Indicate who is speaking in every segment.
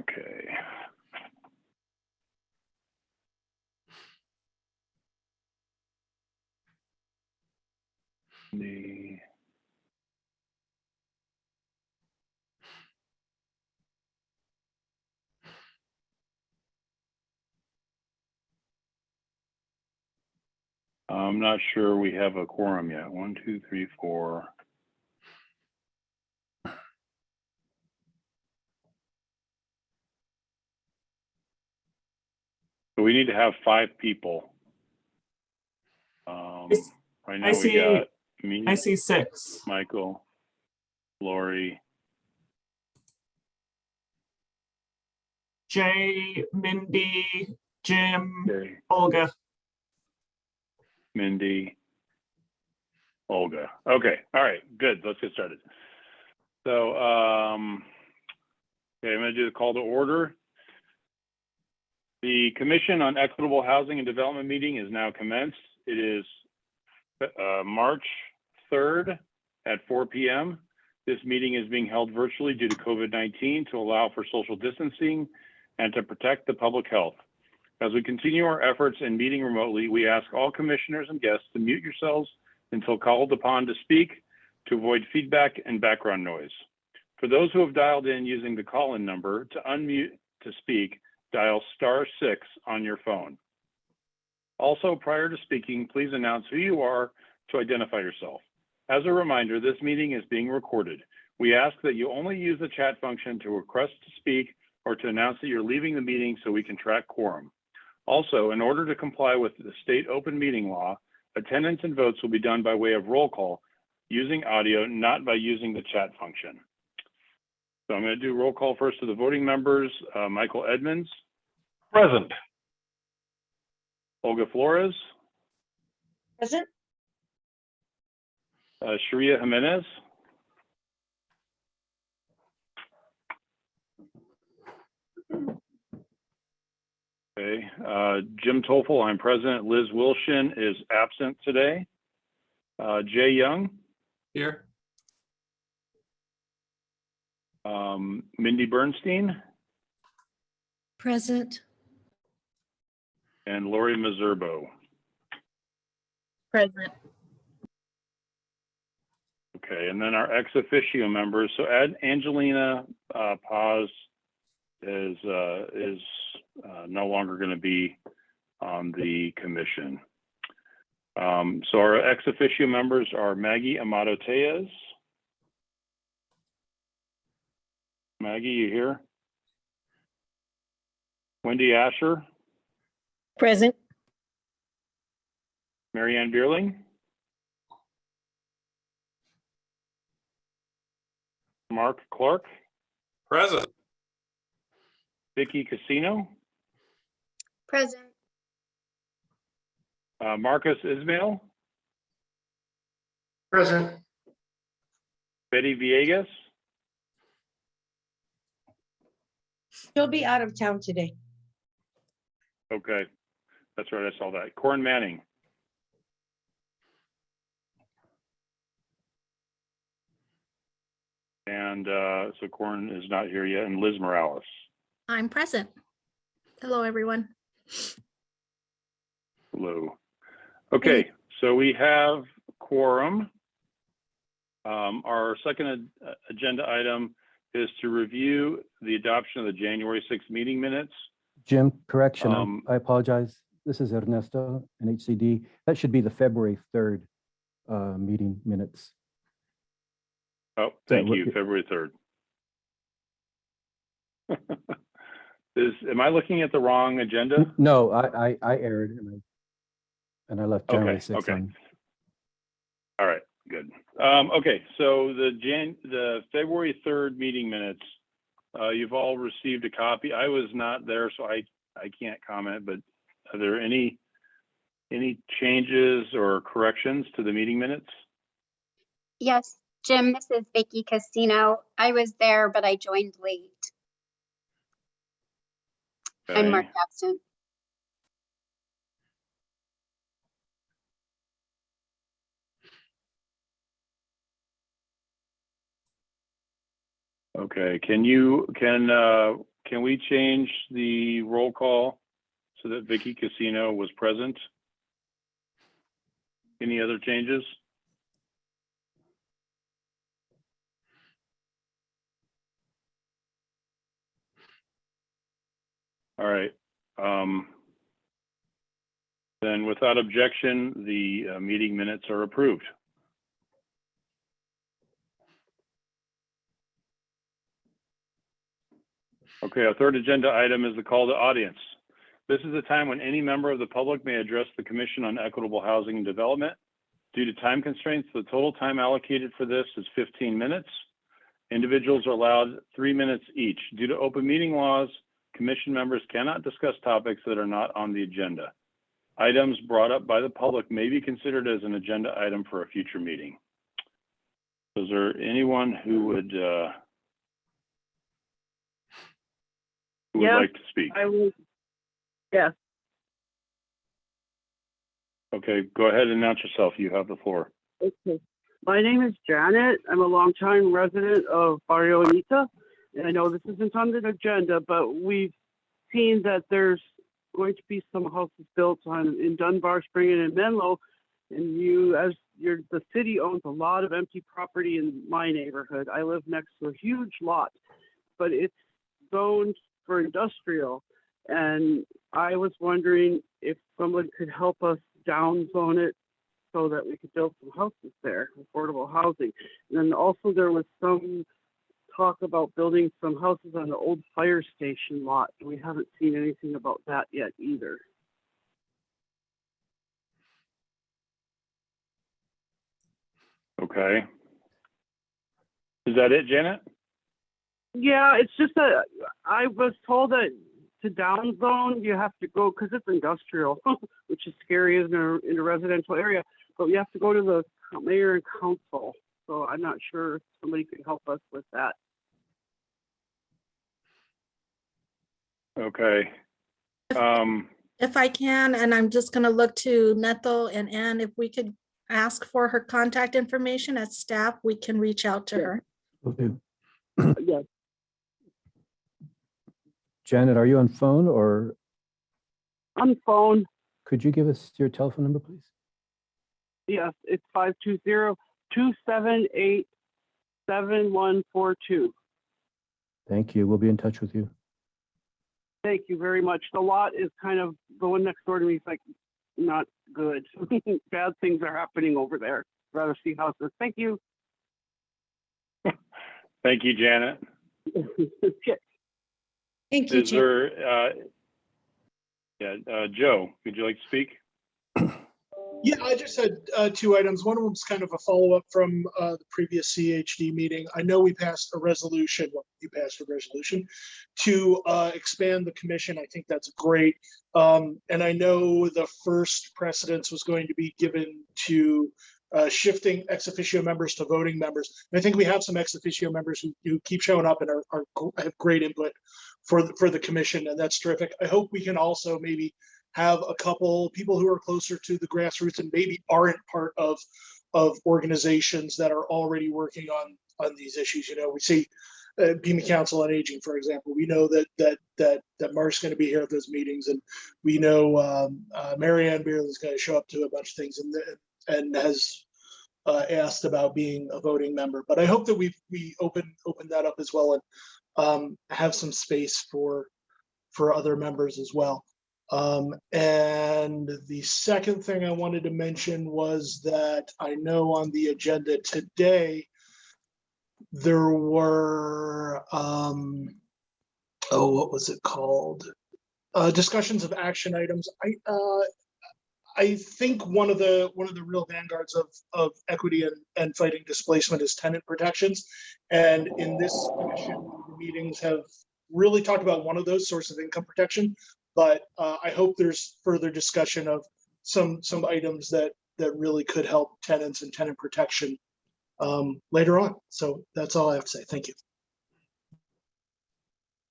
Speaker 1: Okay. I'm not sure we have a quorum yet. 1, 2, 3, 4. So we need to have 5 people. Right now we got me.
Speaker 2: I see 6.
Speaker 1: Michael, Lori,
Speaker 2: Jay, Mindy, Jim,
Speaker 1: Jay,
Speaker 2: Olga.
Speaker 1: Mindy, Olga. Okay, all right, good. Let's get started. So, okay, I'm going to do the call to order. The Commission on Equitable Housing and Development meeting is now commenced. It is March 3rd at 4 p.m. This meeting is being held virtually due to COVID-19 to allow for social distancing and to protect the public health. As we continue our efforts in meeting remotely, we ask all commissioners and guests to mute yourselves until called upon to speak to avoid feedback and background noise. For those who have dialed in using the call-in number, to unmute to speak, dial *6 on your phone. Also, prior to speaking, please announce who you are to identify yourself. As a reminder, this meeting is being recorded. We ask that you only use the chat function to request to speak or to announce that you're leaving the meeting so we can track quorum. Also, in order to comply with the state open meeting law, attendance and votes will be done by way of roll call using audio, not by using the chat function. So I'm going to do roll call first to the voting members. Michael Edmonds.
Speaker 3: Present.
Speaker 1: Olga Flores.
Speaker 4: Present.
Speaker 1: Sharia Jimenez. Okay, Jim Toffel, I'm present. Liz Wilshin is absent today. Jay Young.
Speaker 3: Here.
Speaker 1: Mindy Bernstein.
Speaker 4: Present.
Speaker 1: And Lori Mazurbo.
Speaker 4: Present.
Speaker 1: Okay, and then our ex officio members. So Angelina Paz is no longer going to be on the commission. So our ex officio members are Maggie Amato Tejas. Maggie, you here? Wendy Asher.
Speaker 4: Present.
Speaker 1: Marianne Bierling. Mark Clark.
Speaker 3: Present.
Speaker 1: Vicky Casino.
Speaker 4: Present.
Speaker 1: Marcus Ismail.
Speaker 3: Present.
Speaker 1: Betty Villegas.
Speaker 4: She'll be out of town today.
Speaker 1: Okay, that's right, I saw that. Corin Manning. And so Corin is not here yet, and Liz Morales.
Speaker 5: I'm present. Hello, everyone.
Speaker 1: Hello. Okay, so we have quorum. Our second agenda item is to review the adoption of the January 6th meeting minutes.
Speaker 6: Jim, correction, I apologize. This is Ernesto, NHCD. That should be the February 3rd meeting minutes.
Speaker 1: Oh, thank you, February 3rd. Am I looking at the wrong agenda?
Speaker 6: No, I erred and I left January 6th
Speaker 1: okay.
Speaker 6: on.
Speaker 1: All right, good. Okay, so the February 3rd meeting minutes, you've all received a copy. I was not there, so I can't comment, but are there any changes or corrections to the meeting minutes?
Speaker 7: Yes, Jim, this is Vicky Casino. I was there, but I joined late.
Speaker 1: Okay.
Speaker 7: I'm marked absent.
Speaker 1: Okay, can can we change the roll call so that Vicky Casino was present? Any other changes? All right. Then without objection, the meeting minutes are approved. Okay, our third agenda item is the call to audience. This is a time when any member of the public may address the Commission on Equitable Housing and Development. Due to time constraints, the total time allocated for this is 15 minutes. Individuals are allowed 3 minutes each. Due to open meeting laws, Commission members cannot discuss topics that are not on the agenda. Items brought up by the public may be considered as an agenda item for a future meeting. Is there anyone who would
Speaker 8: Yes,
Speaker 1: like to speak?
Speaker 8: I will. Yes,
Speaker 1: Okay, go ahead and announce yourself. You have the floor.
Speaker 8: okay. My name is Janet. I'm a longtime resident of Barrio Anita. And I know this isn't on the agenda, but we've seen that there's going to be some houses built in Dunbar, Spring, and Menlo. And the city owns a lot of empty property in my neighborhood. I live next to a huge lot, but it's zoned for industrial. And I was wondering if someone could help us downzone it so that we could build some houses there, affordable housing. And then also there was some talk about building some houses on the old fire station lot. We haven't seen anything about that yet either.
Speaker 1: Okay. Is that it, Janet?
Speaker 8: Yeah, it's just that I was told that to downzone, you have to go, because it's industrial, which is scary in a residential area, but you have to go to the mayor and council. So I'm not sure if somebody could help us with that.
Speaker 1: Okay.
Speaker 5: If I can, and I'm just gonna look to Nethel and Ann, if we could ask for her contact information as staff, we can reach out to
Speaker 8: Yeah.
Speaker 5: her.
Speaker 6: Will do.
Speaker 8: Yes,
Speaker 6: Janet, are you on phone, or
Speaker 8: on phone.
Speaker 6: could you give us your telephone number, please?
Speaker 8: Yes, it's 520-278-7142.
Speaker 6: Thank you. We'll be in touch with you.
Speaker 8: Thank you very much. The lot is kind of, the one next door to me is like not good. Bad things are happening over there. Rather see houses. Thank you.
Speaker 1: Thank you, Janet.
Speaker 8: Okay.
Speaker 4: Thank you,
Speaker 1: Is
Speaker 4: Jim.
Speaker 1: there, Joe, would you like to speak?
Speaker 9: Yeah, I just had 2 items. One of them is kind of a follow-up from the previous CHD meeting. I know we passed a resolution, well, you passed a resolution to expand the commission. I think that's great. And I know the first precedence was going to be given to shifting ex officio members to voting members. And I think we have some ex officio members who keep showing up and have great input for the commission, and that's terrific. I hope we can also maybe have a couple people who are closer to the grassroots and maybe aren't part of organizations that are already working on these issues. You know, we see Pima Council on Aging, for example. We know that Mark's going to be here at those meetings, and we know Marianne Beerley is going to show up to a bunch of things and has asked about being a voting member. But I hope that we open that up as well and have some space for other members as well. And the second thing I wanted to mention was that I know on the agenda today, there were, what was it called? Discussions of action items. I think one of the real vanguards of equity and fighting displacement is tenant protections. And in this commission, the meetings have really talked about one of those, source of income protection. But I hope there's further discussion of some items that really could help tenants and tenant protection later on. So that's all I have to say. Thank you.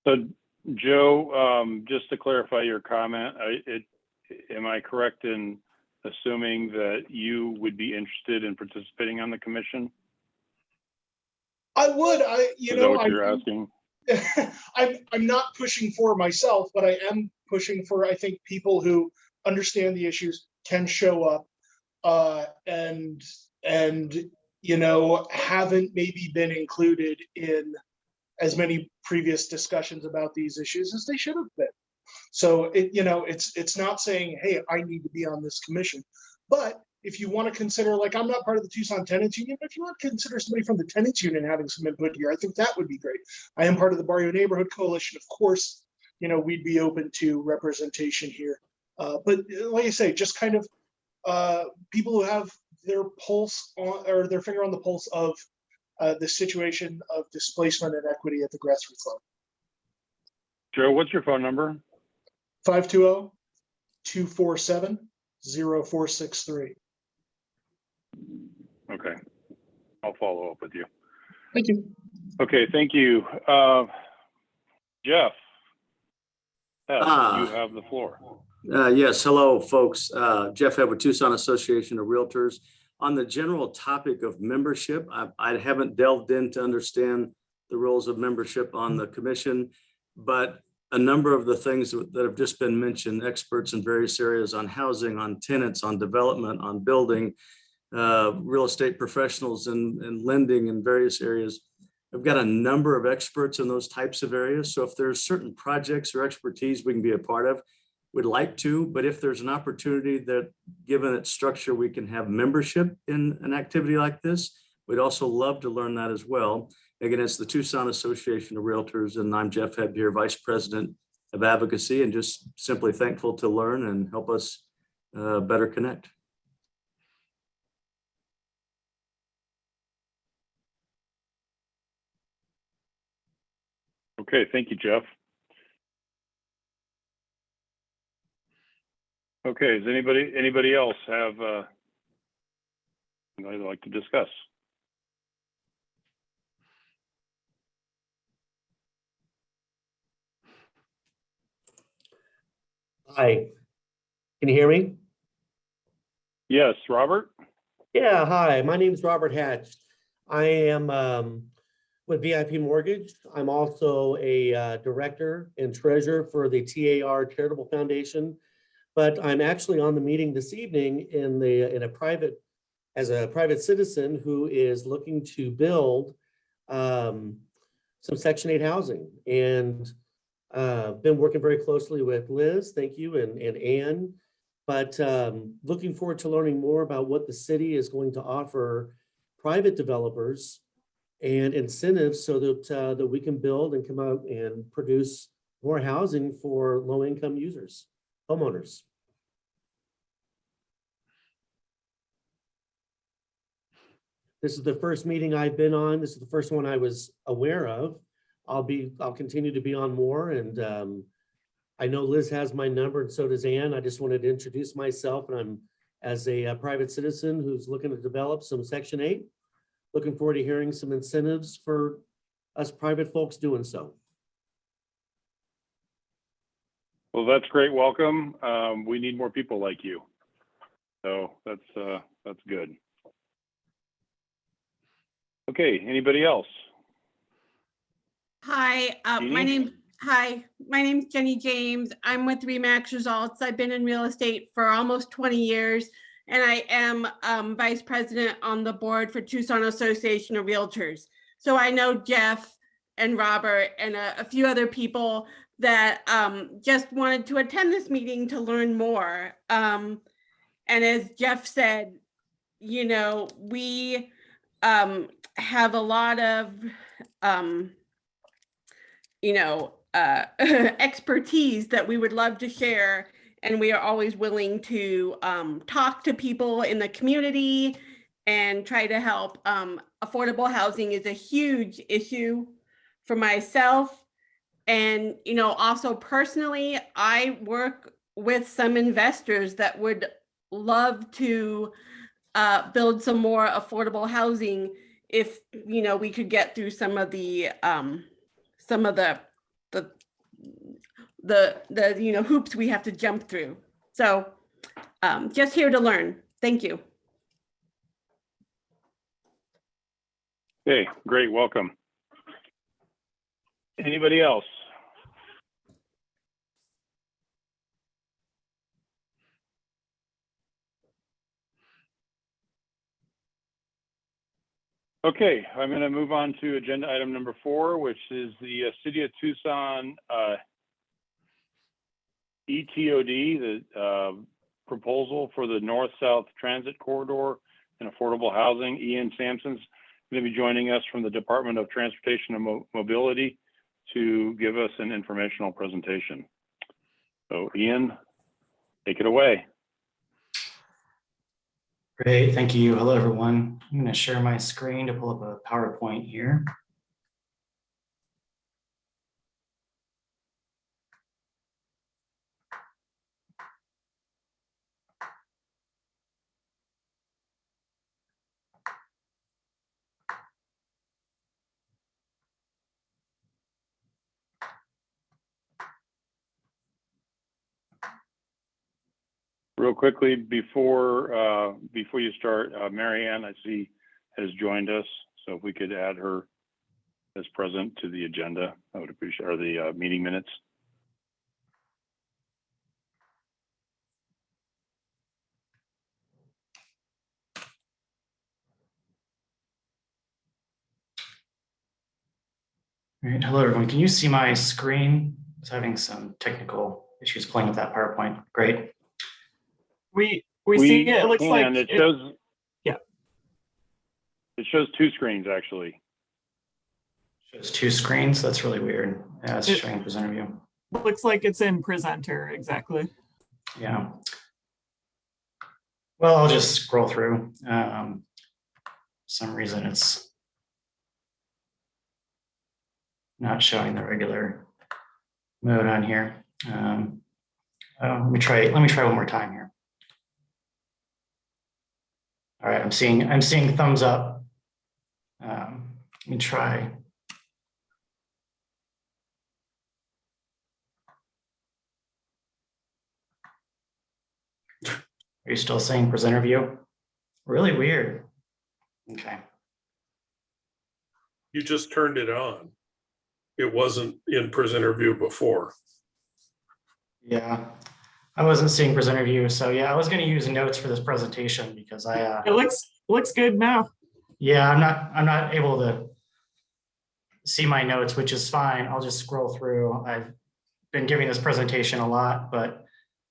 Speaker 1: So, Joe, just to clarify your comment, am I correct in assuming that you would be interested in participating on the commission?
Speaker 9: I would.
Speaker 1: Is that what you're asking?
Speaker 9: I'm not pushing for myself, but I am pushing for, I think, people who understand the issues can show up and haven't maybe been included in as many previous discussions about these issues as they should have been. So it's not saying, hey, I need to be on this commission, but if you want to consider, like, I'm not part of the Tucson Tenants Union, but if you want to consider somebody from the Tenants Union having some input here, I think that would be great. I am part of the Barrio Neighborhood Coalition. Of course, we'd be open to representation here. But like I say, just kind of people who have their pulse on, or their finger on the pulse of the situation of displacement and equity at the grassroots level.
Speaker 1: Joe, what's your phone number?
Speaker 9: 520-247-0463.
Speaker 1: Okay, I'll follow up with you.
Speaker 9: Thank you.
Speaker 1: Okay, thank you. Jeff, you have the floor.
Speaker 10: Yes, hello, folks. Jeff Head with Tucson Association of Realtors. On the general topic of membership, I haven't delved in to understand the roles of membership on the commission, but a number of the things that have just been mentioned, experts in various areas on housing, on tenants, on development, on building, real estate professionals and lending in various areas. I've got a number of experts in those types of areas. So if there's certain projects or expertise we can be a part of, we'd like to, but if there's an opportunity that, given its structure, we can have membership in an activity like this, we'd also love to learn that as well. Again, it's the Tucson Association of Realtors, and I'm Jeff Head here, Vice President of Advocacy, and just simply thankful to learn and help us better connect.
Speaker 1: Okay, thank you, Jeff. Okay, does anybody else have anybody they'd like to discuss?
Speaker 11: Hi, can you hear me?
Speaker 1: Yes, Robert?
Speaker 11: Yeah, hi, my name is Robert Hatch. I am with VIP Mortgage. I'm also a director and treasurer for the TAR Charitable Foundation, but I'm actually on the meeting this evening as a private citizen who is looking to build some Section 8 housing, and been working very closely with Liz, thank you, and Ann, but looking forward to learning more about what the city is going to offer private developers and incentives so that we can build and come out and produce more housing for low-income users, homeowners. This is the first meeting I've been on. This is the first one I was aware of. I'll continue to be on more, and I know Liz has my number, and so does Ann. I just wanted to introduce myself, and I'm as a private citizen who's looking to develop some Section 8. Looking forward to hearing some incentives for us private folks doing so.
Speaker 1: Well, that's great. Welcome. We need more people like you. So that's good. Okay, anybody else?
Speaker 4: Hi, my name's Jenny James. I'm with Remax Results. I've been in real estate for almost 20 years, and I am vice president on the board for Tucson Association of Realtors. So I know Jeff and Robert and a few other people that just wanted to attend this meeting to learn more. And as Jeff said, we have a lot of expertise that we would love to share, and we are always willing to talk to people in the community and try to help. Affordable housing is a huge issue for myself, and also personally, I work with some investors that would love to build some more affordable housing if we could get through some of the hoops we have to jump through. So just here to learn. Thank you.
Speaker 1: Okay, great. Welcome. Anybody else? Okay, I'm going to move on to agenda item number 4, which is the City of Tucson ETOD, the proposal for the North-South Transit Corridor and Affordable Housing. Ian Sampson's going to be joining us from the Department of Transportation and Mobility to give us an informational presentation. So Ian, take it away.
Speaker 12: Great, thank you. Hello, everyone. I'm going to share my screen to pull up a PowerPoint here.
Speaker 1: Real quickly, before you start, Mary Ann, I see, has joined us. So if we could add her as present to the agenda, I would appreciate, or the meeting minutes.
Speaker 12: All right, hello, everyone. Can you see my screen? I was having some technical issues playing with that PowerPoint. Great.
Speaker 2: We see it. It looks like
Speaker 1: it shows.
Speaker 2: Yeah.
Speaker 1: It shows 2 screens actually.
Speaker 12: Shows 2 screens. That's really weird. Yeah, it's showing presenter view.
Speaker 2: Looks like it's in presenter, exactly.
Speaker 12: Yeah. Well, I'll just scroll through. For some reason, it's not showing the regular mode on here. Let me try one more time here. All right, I'm seeing thumbs up. Let me try. Are you still seeing presenter view? Really weird. Okay.
Speaker 3: You just turned it on. It wasn't in presenter view before.
Speaker 12: Yeah, I wasn't seeing presenter view, so yeah, I was going to use notes for this presentation because
Speaker 2: It looks good now.
Speaker 12: Yeah, I'm not able to see my notes, which is fine. I'll just scroll through. I've been giving this presentation a lot, but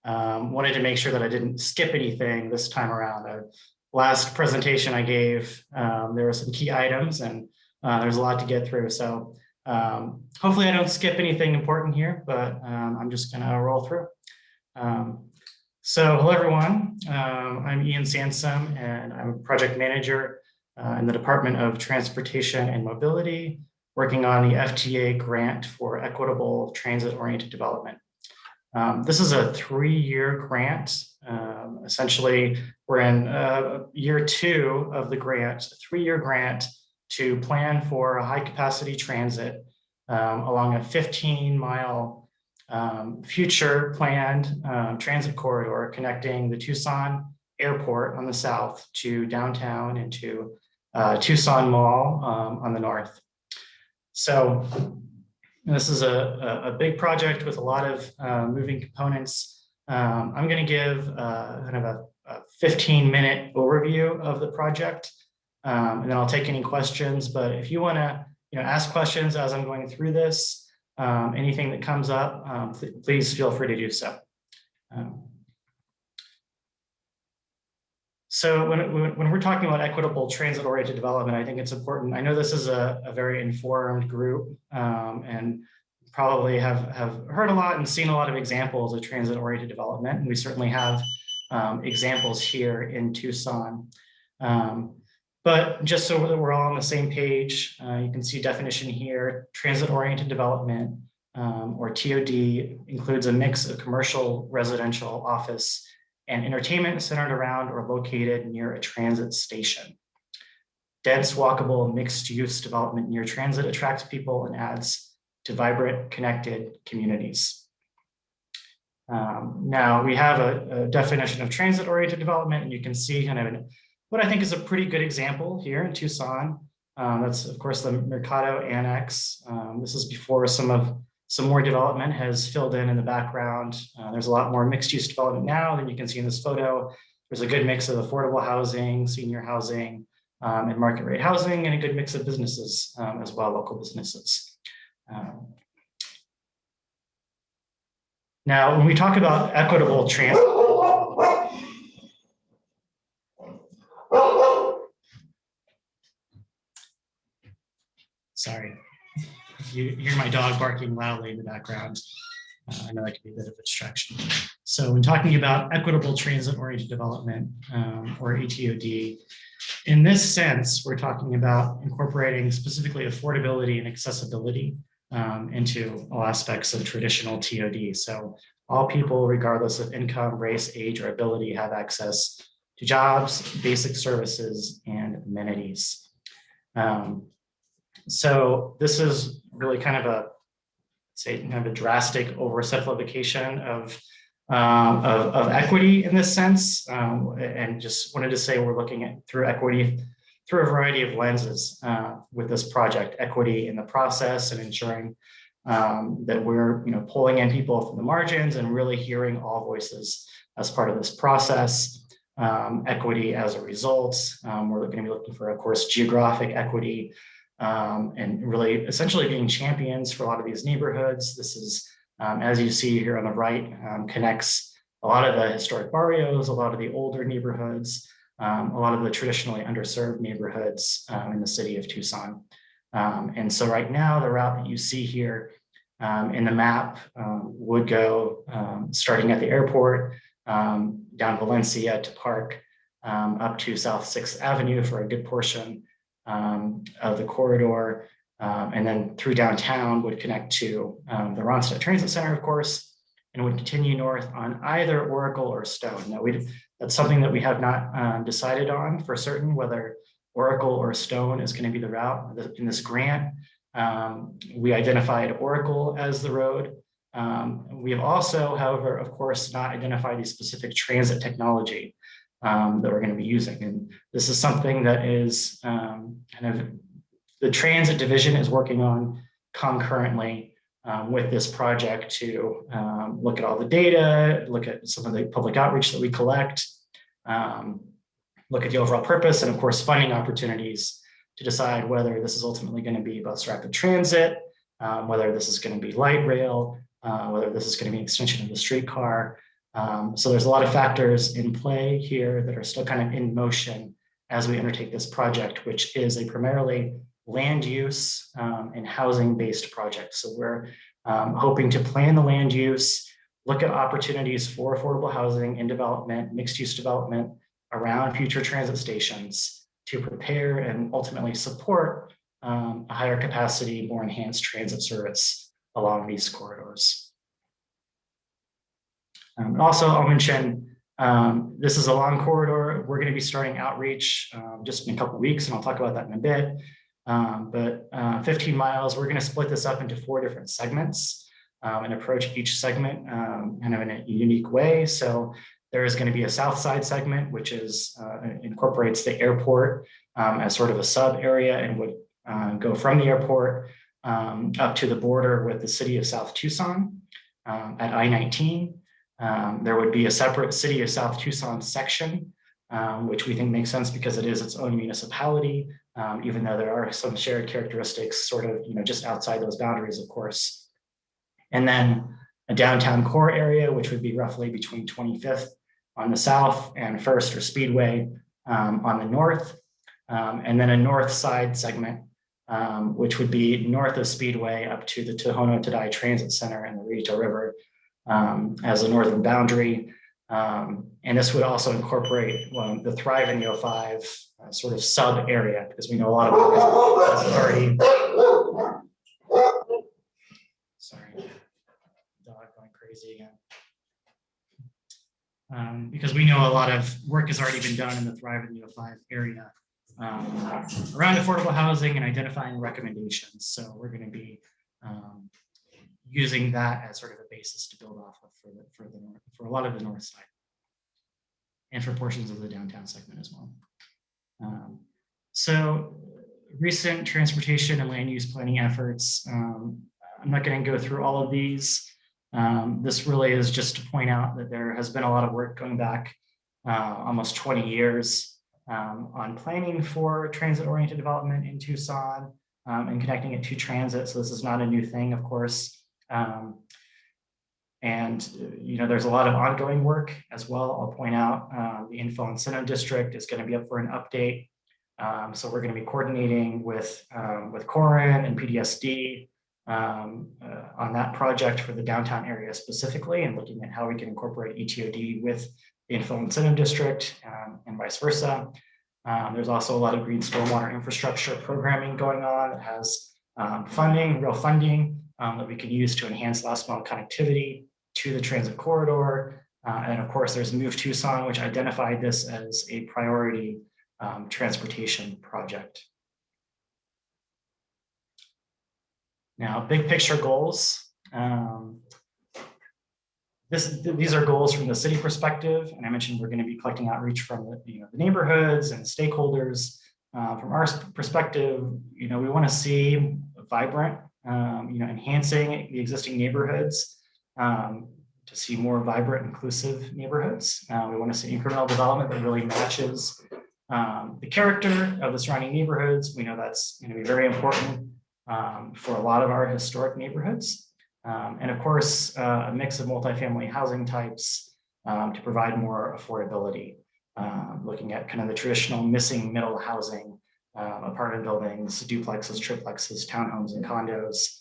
Speaker 12: wanted to make sure that I didn't skip anything this time around. Last presentation I gave, there were some key items, and there's a lot to get through. So hopefully I don't skip anything important here, but I'm just gonna roll through. So hello everyone, I'm Ian Sansom, and I'm a project manager in the Department of Transportation and Mobility, working on the FTA grant for Equitable Transit-Oriented Development. This is a 3-year grant. Essentially, we're in year 2 of the grant, a 3-year grant to plan for a high-capacity transit along a 15-mile future planned transit corridor connecting the Tucson Airport on the south to downtown and to Tucson Mall on the north. So this is a big project with a lot of moving components. I'm going to give kind of a 15-minute overview of the project, and then I'll take any questions. But if you want to ask questions as I'm going through this, anything that comes up, please feel free to do so. So when we're talking about equitable transit-oriented development, I think it's important. I know this is a very informed group and probably have heard a lot and seen a lot of examples of transit-oriented development. And we certainly have examples here in Tucson. But just so that we're all on the same page, you can see definition here: transit-oriented development, or TOD, includes a mix of commercial, residential, office, and entertainment centered around or located near a transit station. Dense, walkable, mixed-use development near transit attracts people and adds to vibrant, connected communities. Now, we have a definition of transit-oriented development, and you can see kind of what I think is a pretty good example here in Tucson. That's of course the Mercado Annex. This is before some more development has filled in the background. There's a lot more mixed use development now than you can see in this photo. There's a good mix of affordable housing, senior housing, and market rate housing, and a good mix of businesses as well, local businesses. Now, when we talk about equitable transit, sorry, you hear my dog barking loudly in the background. I know that can be a bit of a distraction. So when talking about equitable transit-oriented development, or ETOD, in this sense, we're talking about incorporating specifically affordability and accessibility into all aspects of traditional TOD. So all people, regardless of income, race, age, or ability, have access to jobs, basic services, and amenities. So this is really kind of a drastic oversimplification of equity in this sense, and just wanted to say we're looking at through equity through a variety of lenses with this project. Equity in the process and ensuring that we're pulling in people from the margins and really hearing all voices as part of this process. Equity as a result, we're going to be looking for, of course, geographic equity, and really essentially being champions for a lot of these neighborhoods. This is, as you see here on the right, connects a lot of the historic barrios, a lot of the older neighborhoods, a lot of the traditionally underserved neighborhoods in the city of Tucson. And so right now, the route that you see here in the map would go starting at the airport, down Valencia to Park, up to South 6th Avenue for a good portion of the corridor, and then through downtown would connect to the Ronstadt Transit Center, of course, and would continue north on either Oracle or Stone. Now, that's something that we have not decided on for certain, whether Oracle or Stone is going to be the route. In this grant, we identified Oracle as the road. We have also, however, of course, not identified the specific transit technology that we're going to be using. And this is something that is kind of the transit division is working on concurrently with this project to look at all the data, look at some of the public outreach that we collect, look at the overall purpose, and of course, funding opportunities to decide whether this is ultimately going to be bus rapid transit, whether this is going to be light rail, whether this is going to be an extension of the streetcar. So there's a lot of factors in play here that are still kind of in motion as we undertake this project, which is a primarily land use and housing-based project. So we're hoping to plan the land use, look at opportunities for affordable housing and development, mixed-use development around future transit stations to prepare and ultimately support a higher capacity, more enhanced transit service along these corridors. Also, I'll mention, this is a long corridor. We're going to be starting outreach just in a couple of weeks, and I'll talk about that in a bit. But 15 miles, we're going to split this up into 4 different segments and approach each segment kind of in a unique way. So there is going to be a south side segment, which is incorporates the airport as sort of a sub area and would go from the airport up to the border with the city of South Tucson at I-19. There would be a separate city of South Tucson section, which we think makes sense because it is its own municipality, even though there are some shared characteristics sort of, just outside those boundaries, of course. And then a downtown core area, which would be roughly between 25th on the south and First or Speedway on the north. And then a north side segment, which would be north of Speedway up to the Tohono O'odham Transit Center and the Rito River as a northern boundary. And this would also incorporate the Thrive in the 05 sort of sub area, because we know a lot of work is already, sorry, dog going crazy again. Because we know a lot of work has already been done in the Thrive in the 05 area around affordable housing and identifying recommendations. So we're going to be using that as sort of a basis to build off of for a lot of the north side and for portions of the downtown segment as well. So recent transportation and land use planning efforts. I'm not going to go through all of these. This really is just to point out that there has been a lot of work going back almost 20 years on planning for transit-oriented development in Tucson and connecting it to transit. So this is not a new thing, of course. And there's a lot of ongoing work as well. I'll point out the Info Incentive District is going to be up for an update. So we're going to be coordinating with Corin and PDSD on that project for the downtown area specifically, and looking at how we can incorporate ETOD with the Info Incentive District and vice versa. There's also a lot of green stormwater infrastructure programming going on that has real funding that we can use to enhance last mile connectivity to the transit corridor. And of course, there's Move Tucson, which identified this as a priority transportation project. Now, big picture goals. These are goals from the city perspective, and I mentioned we're going to be collecting outreach from the neighborhoods and stakeholders. From our perspective, we want to see vibrant, enhancing the existing neighborhoods to see more vibrant, inclusive neighborhoods. We want to see incremental development that really matches the character of the surrounding neighborhoods. We know that's going to be very important for a lot of our historic neighborhoods. And of course, a mix of multifamily housing types to provide more affordability, looking at kind of the traditional missing middle housing, apartment buildings, duplexes, triplexes, townhomes, and condos,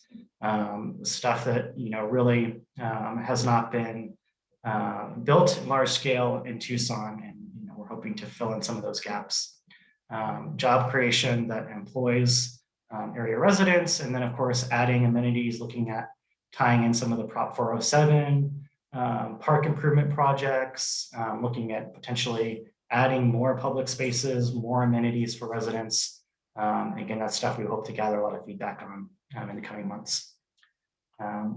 Speaker 12: stuff that really has not been built in large scale in Tucson, and we're hoping to fill in some of those gaps. Job creation that employs area residents, and then of course adding amenities, looking at tying in some of the Prop 407 park improvement projects, looking at potentially adding more public spaces, more amenities for residents. Again, that's stuff we hope to gather a lot of feedback on in the coming months.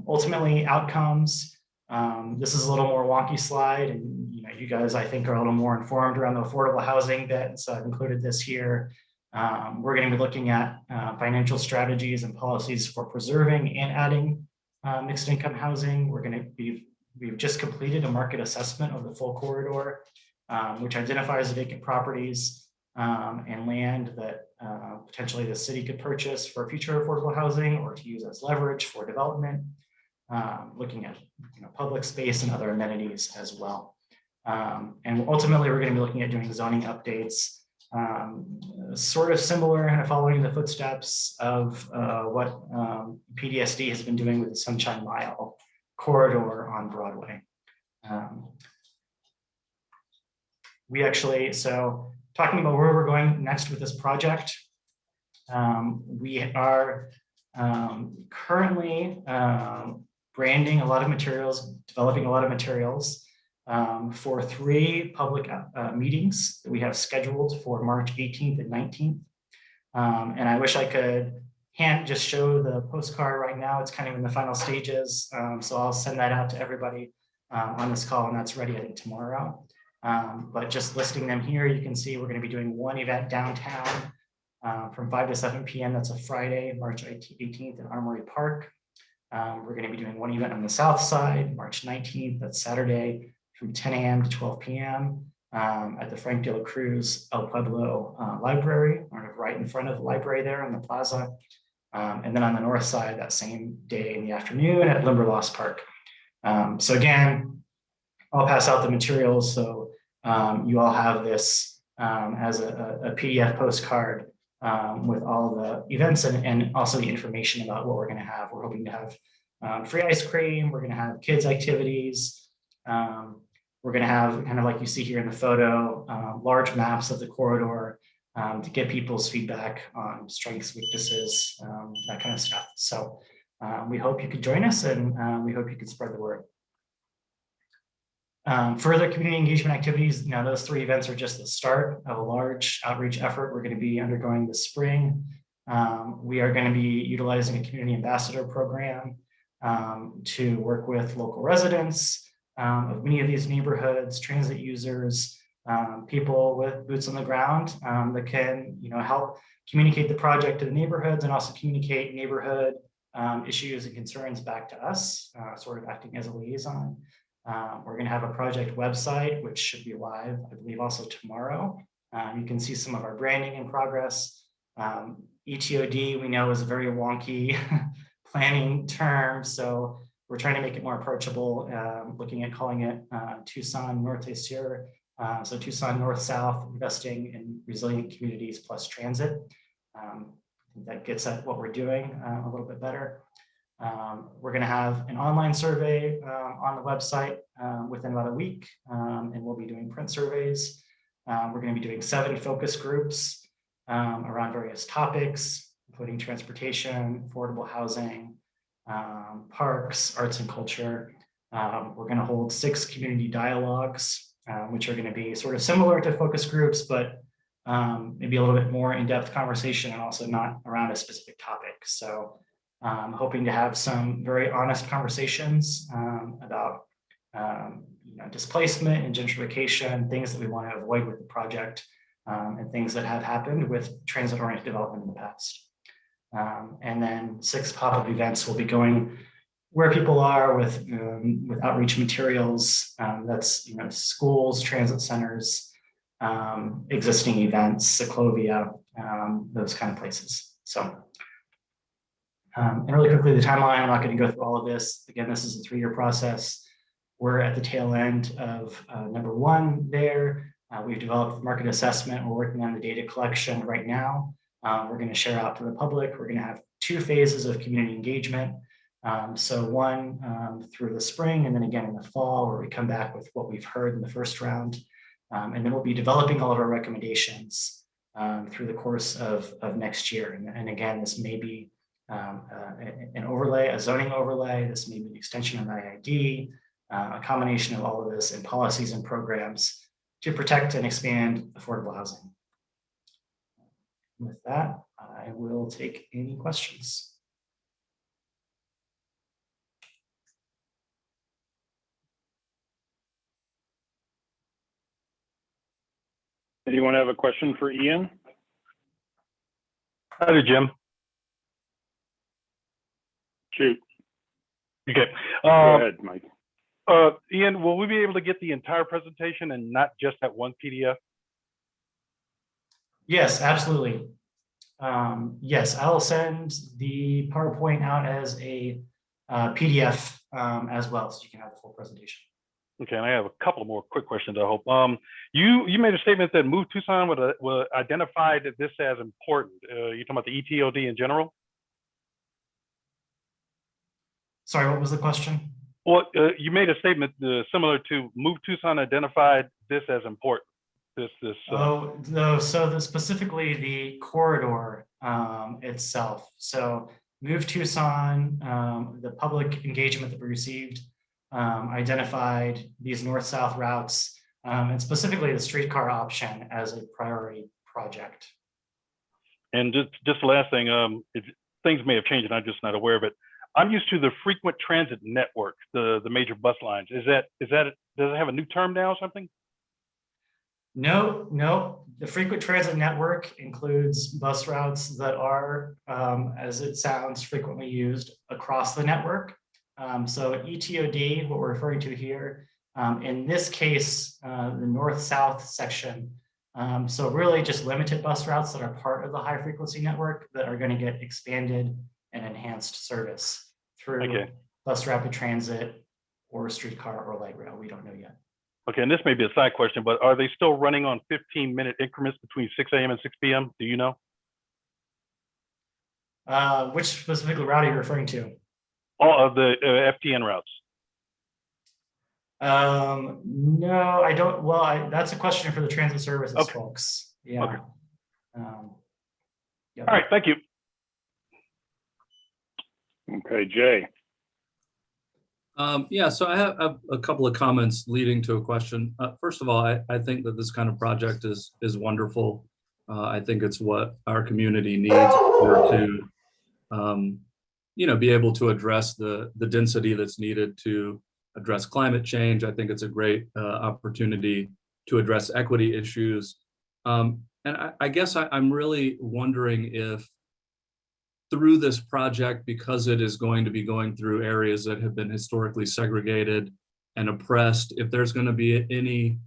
Speaker 12: Ultimately, outcomes. This is a little more wonky slide, and you guys, I think, are a little more informed around the affordable housing bit, so I've included this here. We're going to be looking at financial strategies and policies for preserving and adding mixed income housing. We've just completed a market assessment of the full corridor, which identifies vacant properties and land that potentially the city could purchase for future affordable housing or to use as leverage for development, looking at public space and other amenities as well. And ultimately, we're going to be looking at doing zoning updates, sort of similar, kind of following the footsteps of what PDSD has been doing with the Sunshine Mile corridor on Broadway. So talking about where we're going next with this project, we are currently branding a lot of materials, developing a lot of materials for 3 public meetings that we have scheduled for March 18th and 19th. And I wish I could just show the postcard right now. It's kind of in the final stages. So I'll send that out to everybody on this call, and that's ready, I think, tomorrow. But just listing them here, you can see we're going to be doing one event downtown from 5 to 7 p.m. That's a Friday, March 18th in Armory Park. We're going to be doing one event on the south side, March 19th, that's Saturday, from 10 a.m. to 12 p.m. At the Frank de la Cruz El Pueblo Library, right in front of the library there on the plaza. And then on the north side, that same day in the afternoon at Limberlost Park. So again, I'll pass out the materials so you all have this as a PDF postcard with all the events and also the information about what we're going to have. We're hoping to have free ice cream. We're going to have kids activities. We're going to have, kind of like you see here in the photo, large maps of the corridor to get people's feedback on strengths, weaknesses, that kind of stuff. So we hope you could join us, and we hope you could spread the word. Further community engagement activities. Now, those 3 events are just the start of a large outreach effort we're going to be undergoing this spring. We are going to be utilizing a community ambassador program to work with local residents of many of these neighborhoods, transit users, people with boots on the ground that can, help communicate the project to the neighborhoods and also communicate neighborhood issues and concerns back to us, sort of acting as a liaison. We're going to have a project website, which should be live, I believe, also tomorrow. You can see some of our branding in progress. ETOD, we know, is a very wonky planning term, so we're trying to make it more approachable, looking at calling it Tucson Norte Sur, so Tucson North-South, investing in resilient communities plus transit. That gets at what we're doing a little bit better. We're going to have an online survey on the website within about a week, and we'll be doing print surveys. We're going to be doing 7 focus groups around various topics, including transportation, affordable housing, parks, arts and culture. We're going to hold 6 community dialogues, which are going to be sort of similar to focus groups, but maybe a little bit more in-depth conversation and also not around a specific topic. So hoping to have some very honest conversations about displacement and gentrification, things that we want to avoid with the project, and things that have happened with transit-oriented development in the past. And then 6 pop-up events will be going where people are with outreach materials. That's schools, transit centers, existing events, Ciclovia, those kind of places. So, and really quickly, the timeline, I'm not going to go through all of this. Again, this is a 3-year process. We're at the tail end of number 1 there. We've developed market assessment. We're working on the data collection right now. We're going to share out to the public. We're going to have 2 phases of community engagement. So one through the spring, and then again in the fall, where we come back with what we've heard in the first round. And then we'll be developing all of our recommendations through the course of next year. And again, this may be an overlay, a zoning overlay. This may be an extension of IID, a combination of all of this and policies and programs to protect and expand affordable housing. With that, I will take any questions.
Speaker 1: Anyone have a question for Ian?
Speaker 13: Hi, Jim.
Speaker 1: Shoot.
Speaker 13: Okay.
Speaker 1: Go ahead, Mike.
Speaker 13: Ian, will we be able to get the entire presentation and not just that one PDF?
Speaker 12: Yes, absolutely. Yes, I'll send the PowerPoint out as a PDF as well, so you can have the full presentation.
Speaker 13: Okay, and I have a couple more quick questions, I hope. You made a statement that Move Tucson would identify this as important. You're talking about the ETOD in general?
Speaker 12: Sorry, what was the question?
Speaker 13: Well, you made a statement similar to Move Tucson identified this as important.
Speaker 12: Oh, no, so specifically the corridor itself. So Move Tucson, the public engagement that we received, identified these north-south routes and specifically the streetcar option as a priority project.
Speaker 13: And just the last thing, things may have changed and I'm just not aware of it. I'm used to the frequent transit network, the major bus lines. Does it have a new term now or something?
Speaker 12: No. The frequent transit network includes bus routes that are, as it sounds, frequently used across the network. So ETOD, what we're referring to here, in this case, the north-south section. So really just limited bus routes that are part of the high frequency network that are going to get expanded and enhanced service through bus rapid transit or streetcar or light rail. We don't know yet.
Speaker 13: Okay, and this may be a side question, but are they still running on 15-minute increments between 6 a.m. and 6 p.m.? Do you know?
Speaker 12: Which specific route are you referring to?
Speaker 13: All of the FTN routes.
Speaker 12: No, I don't. Well, that's a question for the transit services folks. Yeah.
Speaker 13: Okay.
Speaker 12: Yeah.
Speaker 13: All right, thank you.
Speaker 1: Okay, Jay.
Speaker 14: Yeah, so I have a couple of comments leading to a question. First of all, I think that this kind of project is wonderful. I think it's what our community needs to be able to address the density that's needed to address climate change. I think it's a great opportunity to address equity issues. And I guess I'm really wondering if through this project, because it is going to be going through areas that have been historically segregated and oppressed, if there's going to be any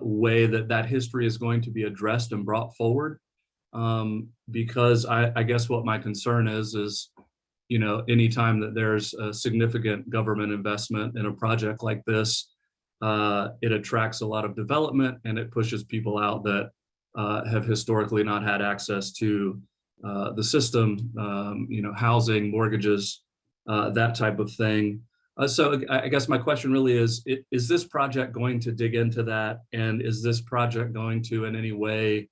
Speaker 14: way that that history is going to be addressed and brought forward. Because I guess what my concern is, you know, anytime that there's a significant government investment in a project like this, it attracts a lot of development and it pushes people out that have historically not had access to the system, you know, housing, mortgages, that type of thing. So I guess my question really is this project going to dig into that? And is this project going to in any way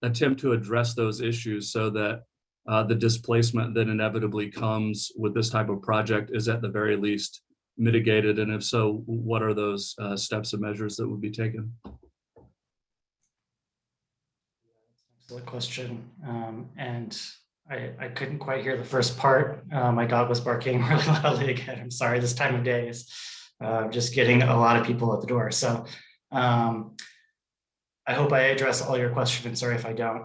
Speaker 14: attempt to address those issues so that the displacement that inevitably comes with this type of project is at the very least mitigated? And if so, what are those steps and measures that would be taken?
Speaker 12: Excellent question. And I couldn't quite hear the first part. My dog was barking really loudly again. I'm sorry, this time of day is just getting a lot of people at the door. So I hope I address all your questions, and sorry if I don't.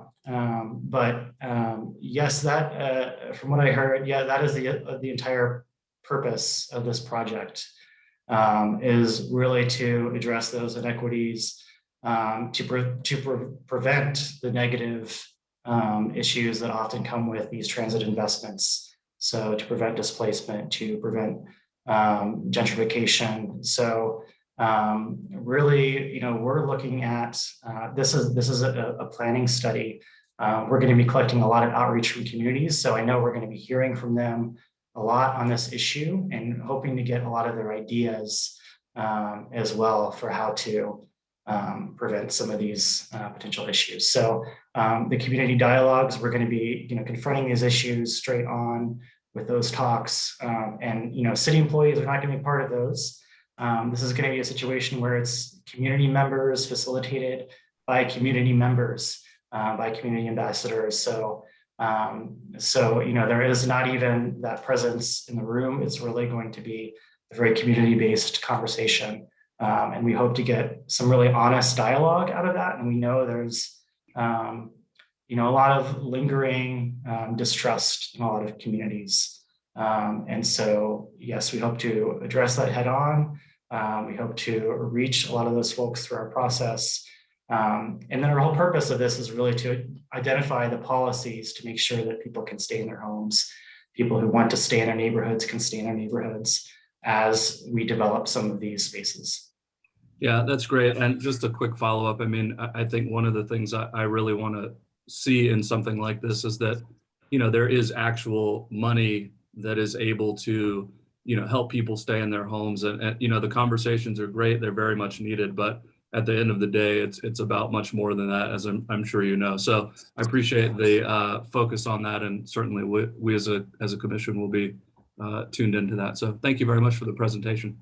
Speaker 12: Yes, that from what I heard, yeah, that is the entire purpose of this project, is really to address those inequities, to prevent the negative issues that often come with these transit investments. So to prevent displacement, to prevent gentrification. So really, you know, we're looking at, this is a planning study. We're going to be collecting a lot of outreach from communities. So I know we're going to be hearing from them a lot on this issue and hoping to get a lot of their ideas as well for how to prevent some of these potential issues. So the community dialogues, we're going to be, you know, confronting these issues straight on with those talks, and, you know, city employees are not going to be part of those. This is going to be a situation where it's community members facilitated by community members, by community ambassadors. So you know, there is not even that presence in the room. It's really going to be a very community-based conversation. And we hope to get some really honest dialogue out of that. And we know there's, you know, a lot of lingering distrust in a lot of communities. And so, yes, we hope to address that head on. We hope to reach a lot of those folks through our process. And then our whole purpose of this is really to identify the policies to make sure that people can stay in their homes. People who want to stay in their neighborhoods can stay in their neighborhoods as we develop some of these spaces.
Speaker 14: Yeah, that's great. And just a quick follow-up. I mean, I think one of the things I really want to see in something like this is that, you know, there is actual money that is able to, you know, help people stay in their homes. And you know, the conversations are great. They're very much needed. But at the end of the day, it's about much more than that, as I'm sure you know. So I appreciate the focus on that. And certainly we as a commission will be tuned into that. So thank you very much for the presentation.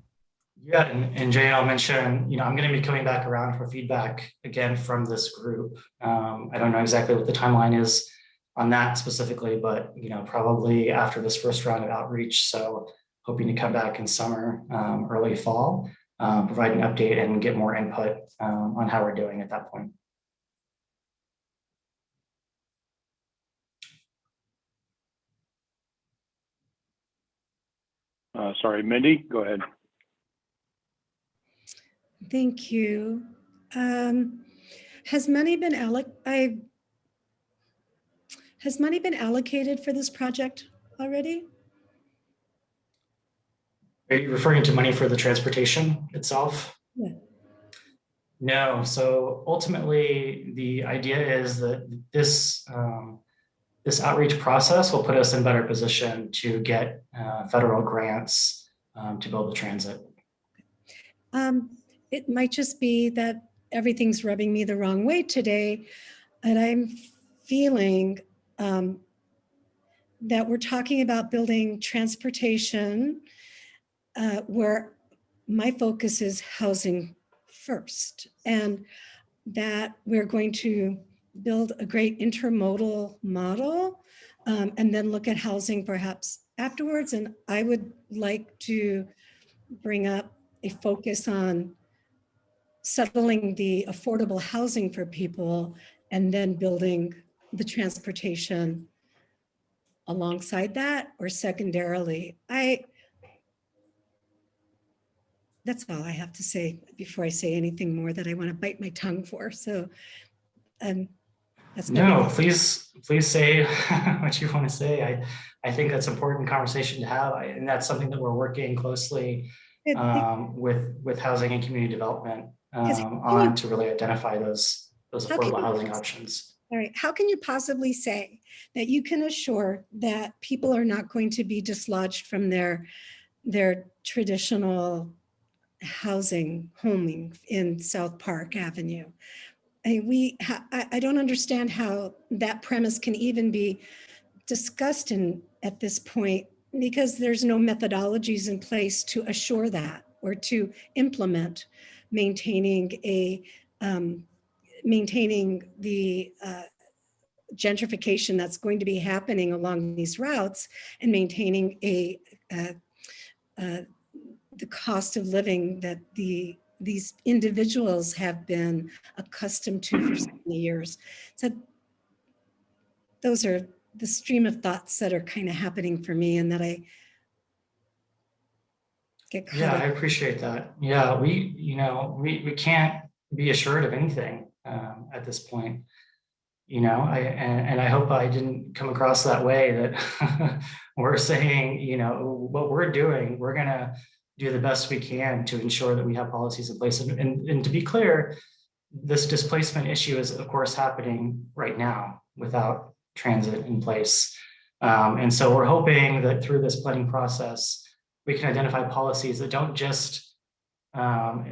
Speaker 12: Yeah, and Jay, I'll mention, you know, I'm going to be coming back around for feedback again from this group. I don't know exactly what the timeline is on that specifically, but, you know, probably after this first round of outreach. So hoping to come back in summer, early fall, provide an update and get more input on how we're doing at that point.
Speaker 1: Sorry, Mindy, go ahead.
Speaker 15: Thank you. Has money been allocated for this project already?
Speaker 12: Are you referring to money for the transportation itself?
Speaker 15: Yeah.
Speaker 12: No. So ultimately, the idea is that this this outreach process will put us in better position to get federal grants to build the transit.
Speaker 15: It might just be that everything's rubbing me the wrong way today, and I'm feeling that we're talking about building transportation where my focus is housing first, and that we're going to build a great intermodal model and then look at housing perhaps afterwards. And I would like to bring up a focus on settling the affordable housing for people and then building the transportation alongside that, or secondarily. That's all I have to say before I say anything more that I want to bite my tongue for. So that's my
Speaker 12: No,
Speaker 15: biggest-
Speaker 12: please say what you want to say. I think that's an important conversation to have, and that's something that we're working closely with housing and community development on to really identify those affordable housing options.
Speaker 15: All right, how can you possibly say that you can assure that people are not going to be dislodged from their traditional housing homing in South Park Avenue? I don't understand how that premise can even be discussed at this point, because there's no methodologies in place to assure that or to implement maintaining the gentrification that's going to be happening along these routes, and maintaining the cost of living that these individuals have been accustomed to for so many years. So those are the stream of thoughts that are kind of happening for me, and that I get caught
Speaker 12: Yeah,
Speaker 15: up.
Speaker 12: I appreciate that. Yeah, we can't be assured of anything at this point. And I hope I didn't come across that way, that we're saying, what we're doing, we're gonna do the best we can to ensure that we have policies in place. And to be clear, this displacement issue is of course happening right now without transit in place. And so we're hoping that through this planning process, we can identify policies that don't just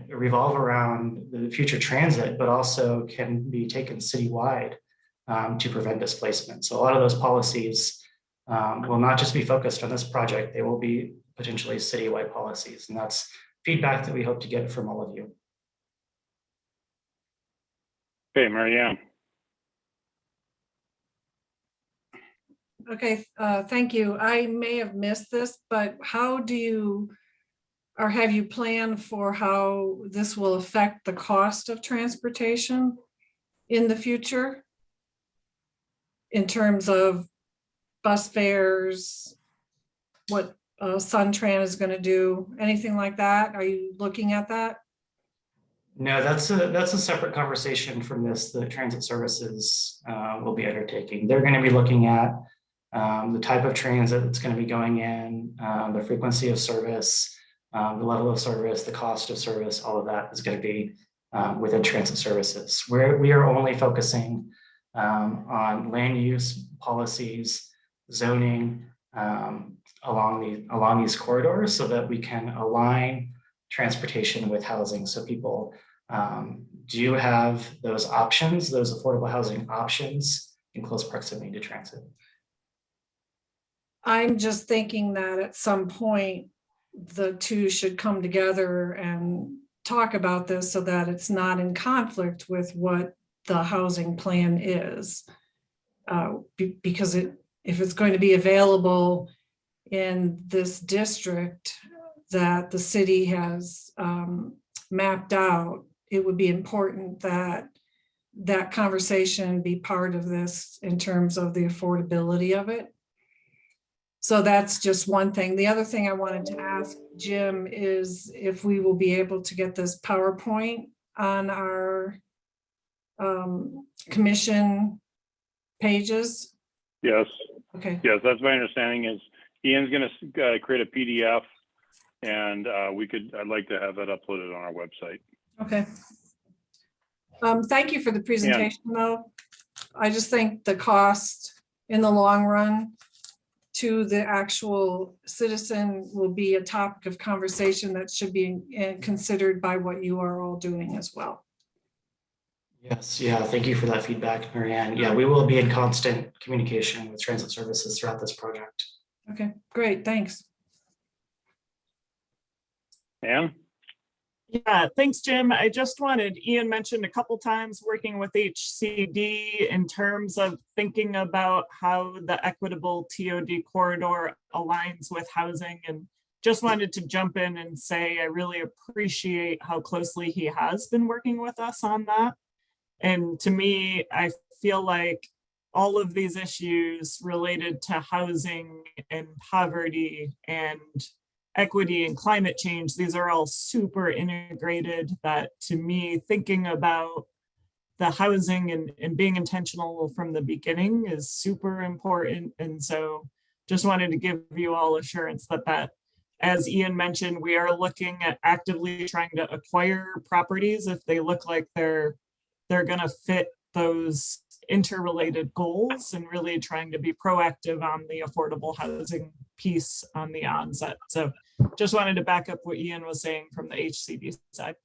Speaker 12: revolve around the future transit, but also can be taken citywide to prevent displacement. So a lot of those policies will not just be focused on this project, they will be potentially citywide policies. And that's feedback that we hope to get from all of you.
Speaker 1: Okay, Marianne.
Speaker 16: Okay, thank you. I may have missed this, but how do you, or have you planned for how this will affect the cost of transportation in the future? In terms of bus fares, what SunTran is going to do, anything like that? Are you looking at that?
Speaker 12: No, that's a separate conversation from this. The transit services will be undertaking. They're going to be looking at the type of transit that's going to be going in, the frequency of service, the level of service, the cost of service. All of that is going to be within transit services. We are only focusing on land use policies, zoning along these corridors, so that we can align transportation with housing, so people do have those options, those affordable housing options in close proximity to transit.
Speaker 16: I'm just thinking that at some point, the two should come together and talk about this so that it's not in conflict with what the housing plan is. Because if it's going to be available in this district that the city has mapped out, it would be important that that conversation be part of this in terms of the affordability of it. So that's just one thing. The other thing I wanted to ask Jim is if we will be able to get this PowerPoint on our commission pages.
Speaker 1: Yes.
Speaker 16: Okay.
Speaker 1: Yes, that's my understanding. Is Ian's going to create a PDF, and I'd like to have that uploaded on our website.
Speaker 16: Okay. Thank you for the presentation, though. I just think the cost in the long run to the actual citizen will be a topic of conversation that should be considered by what you are all doing as well.
Speaker 12: Yes, yeah, thank you for that feedback, Marianne. Yeah, we will be in constant communication with transit services throughout this project.
Speaker 16: Okay, great, thanks.
Speaker 1: Anne?
Speaker 2: Yeah, thanks, Jim. I just wanted, Ian mentioned a couple times working with HCD in terms of thinking about how the equitable TOD corridor aligns with housing and just wanted to jump in and say, I really appreciate how closely he has been working with us on that. And to me, I feel like all of these issues related to housing and poverty and equity and climate change, these are all super integrated, that to me, thinking about the housing and being intentional from the beginning is super important. And so just wanted to give you all assurance that, as Ian mentioned, we are looking at actively trying to acquire properties if they look like they're gonna fit those interrelated goals, and really trying to be proactive on the affordable housing piece on the onset. So just wanted to back up what Ian was saying from the HCD side.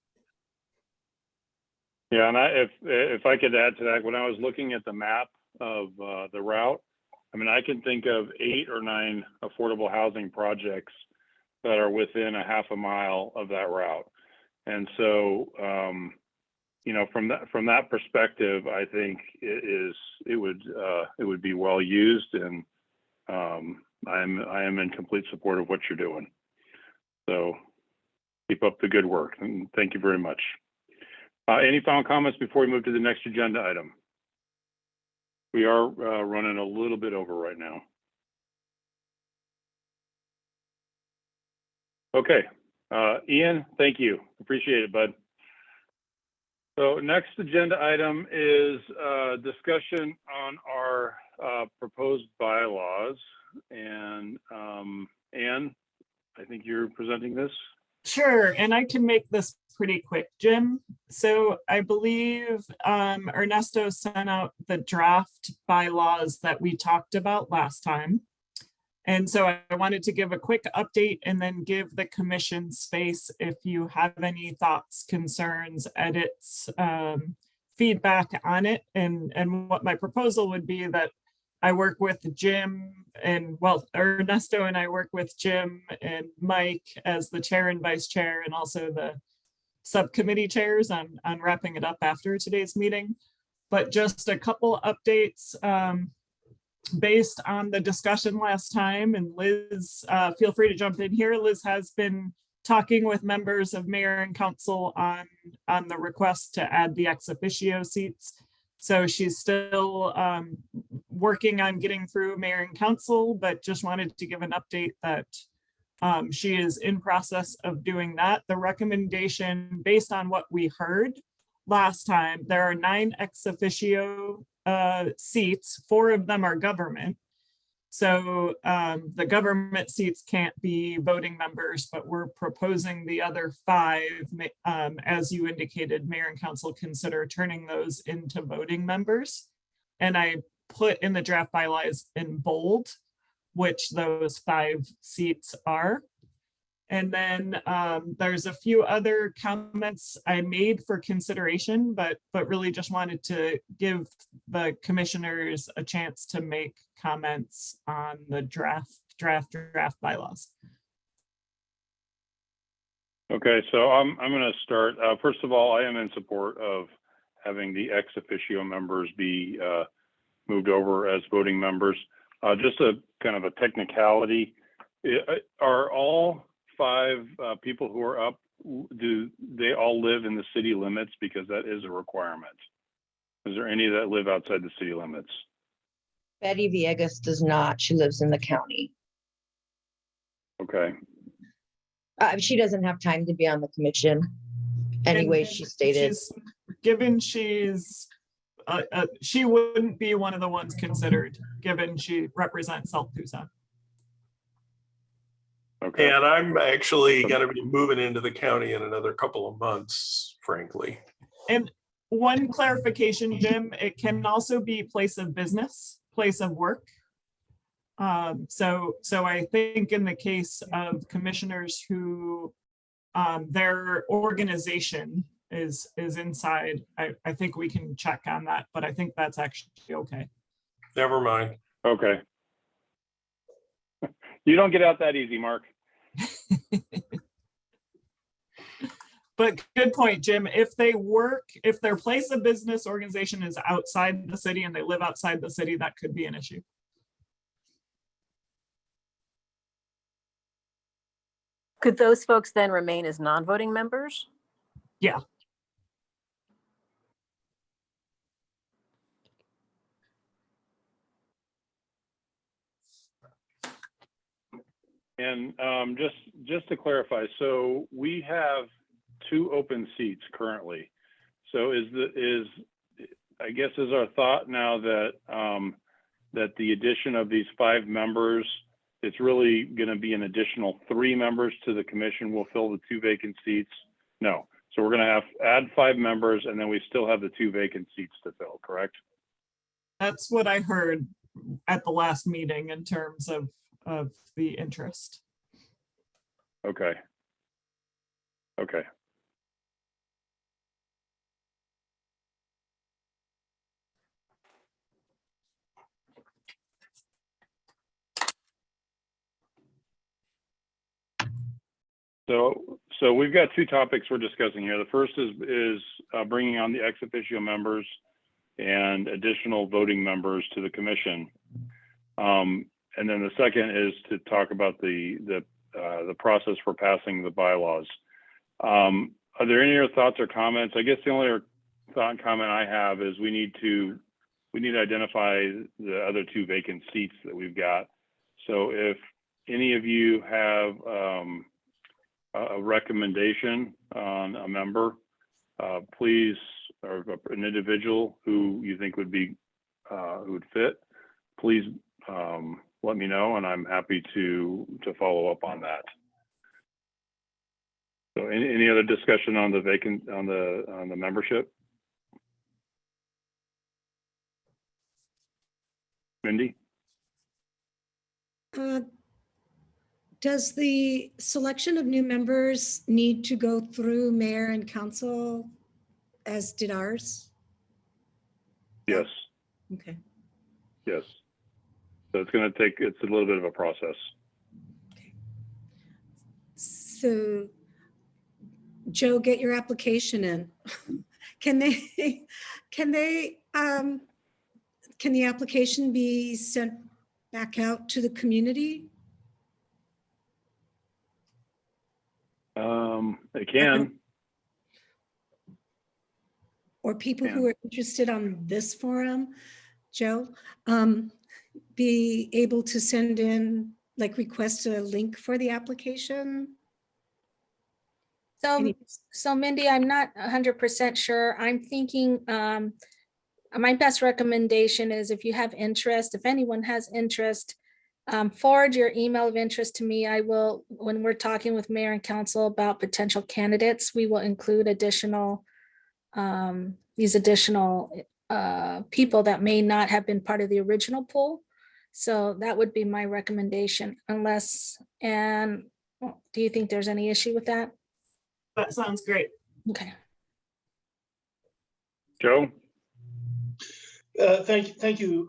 Speaker 1: Yeah, and if I could add to that, when I was looking at the map of the route, I mean, I can think of 8 or 9 affordable housing projects that are within a half a mile of that route. And so, you know, from that perspective, I think it would be well used, and I am in complete support of what you're doing. So keep up the good work, and thank you very much. Any final comments before we move to the next agenda item? We are running a little bit over right now. Okay, Ian, thank you. Appreciate it, bud. So next agenda item is discussion on our proposed bylaws. And Anne, I think you're presenting this.
Speaker 2: Sure, and I can make this pretty quick, Jim. So I believe Ernesto sent out the draft bylaws that we talked about last time. And so I wanted to give a quick update and then give the commission space if you have any thoughts, concerns, edits, feedback on it. And what my proposal would be that I work with Jim and, well, Ernesto and I work with Jim and Mike as the chair and vice chair, and also the subcommittee chairs on wrapping it up after today's meeting. But just a couple updates based on the discussion last time. And Liz, feel free to jump in here. Liz has been talking with members of mayor and council on the request to add the ex officio seats. So she's still working on getting through mayor and council, but just wanted to give an update that she is in process of doing that. The recommendation, based on what we heard last time, there are 9 ex officio seats. 4 of them are government. So the government seats can't be voting members, but we're proposing the other 5, as you indicated, mayor and council consider turning those into voting members. And I put in the draft bylaws in bold which those 5 seats are. And then there's a few other comments I made for consideration, but really just wanted to give the commissioners a chance to make comments on the draft bylaws.
Speaker 1: Okay, so I'm going to start. First of all, I am in support of having the ex officio members be moved over as voting members. Just a kind of a technicality. Are all 5 people who are up, do they all live in the city limits? Because that is a requirement. Is there any that live outside the city limits?
Speaker 17: Betty Villegas does not. She lives in the county.
Speaker 1: Okay.
Speaker 17: She doesn't have time to be on the commission. Anyway, she stated.
Speaker 2: Given she's, she wouldn't be one of the ones considered, given she represents South Tucson.
Speaker 1: Okay.
Speaker 3: And I'm actually going to be moving into the county in another couple of months, frankly.
Speaker 2: And one clarification, Jim, it can also be place of business, place of work. So I think in the case of commissioners who their organization is inside, I think we can check on that, but I think that's actually okay.
Speaker 3: Never mind.
Speaker 1: Okay. You don't get out that easy, Mark.
Speaker 2: But good point, Jim. If they work, if their place of business organization is outside the city and they live outside the city, that could be an issue.
Speaker 18: Could those folks then remain as non-voting members?
Speaker 2: Yeah.
Speaker 1: And just to clarify, so we have 2 open seats currently. So I guess is our thought now that that the addition of these 5 members, it's really going to be an additional 3 members to the commission will fill the 2 vacant seats? No. So we're going to add 5 members, and then we still have the 2 vacant seats to fill, correct?
Speaker 2: That's what I heard at the last meeting in terms of the interest.
Speaker 1: Okay. Okay. So we've got 2 topics we're discussing here. The first is bringing on the ex officio members and additional voting members to the commission. And then the second is to talk about the process for passing the bylaws. Are there any other thoughts or comments? I guess the only other thought and comment I have is we need to identify the other 2 vacant seats that we've got. So if any of you have a recommendation on a member, please, or an individual who you think would be who would fit, please let me know, and I'm happy to follow up on that. So any other discussion on the membership? Mindy?
Speaker 15: Does the selection of new members need to go through mayor and council as did ours?
Speaker 1: Yes.
Speaker 15: Okay.
Speaker 1: Yes. So it's a little bit of a process.
Speaker 15: So Joe, get your application in. Can the application be sent back out to the community?
Speaker 1: It can.
Speaker 15: Or people who are interested on this forum, Joe, be able to send in, like request a link for the application?
Speaker 5: So Mindy, I'm not 100% sure. I'm thinking my best recommendation is if you have interest, if anyone has interest, forward your email of interest to me. I will, when we're talking with mayor and council about potential candidates, we will include these additional people that may not have been part of the original pool. So that would be my recommendation, unless, and do you think there's any issue with that?
Speaker 2: That sounds great.
Speaker 5: Okay.
Speaker 1: Joe?
Speaker 9: Thank you.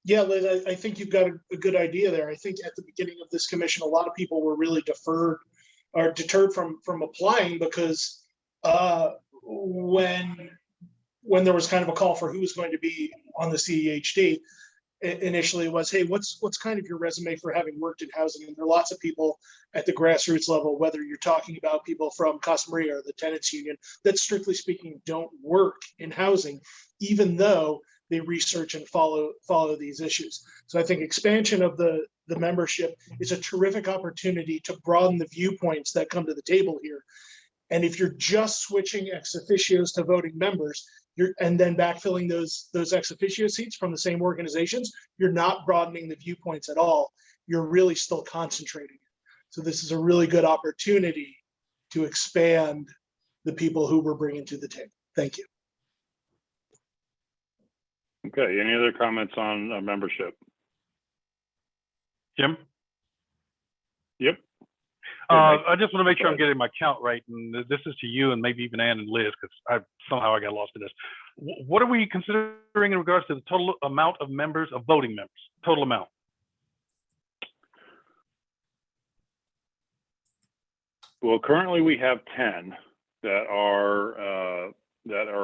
Speaker 9: Yeah, Liz, I think you've got a good idea there. I think at the beginning of this commission, a lot of people were really deterred from applying because when there was kind of a call for who was going to be on the CEHD, initially it was, hey, what's kind of your resume for having worked in housing? And there are lots of people at the grassroots level, whether you're talking about people from Casa Maria or the tenants union, that strictly speaking don't work in housing, even though they research and follow these issues. So I think expansion of the membership is a terrific opportunity to broaden the viewpoints that come to the table here. And if you're just switching ex officios to voting members, and then backfilling those ex officio seats from the same organizations, you're not broadening the viewpoints at all. You're really still concentrating. So this is a really good opportunity to expand the people who we're bringing to the table. Thank you.
Speaker 1: Okay, any other comments on membership?
Speaker 13: Jim?
Speaker 1: Yep.
Speaker 13: I just want to make sure I'm getting my count right, and this is to you and maybe even Ann and Liz, because somehow I got lost in this. What are we considering in regards to the total amount of members, of voting members, total amount?
Speaker 1: Well, currently we have 10 that are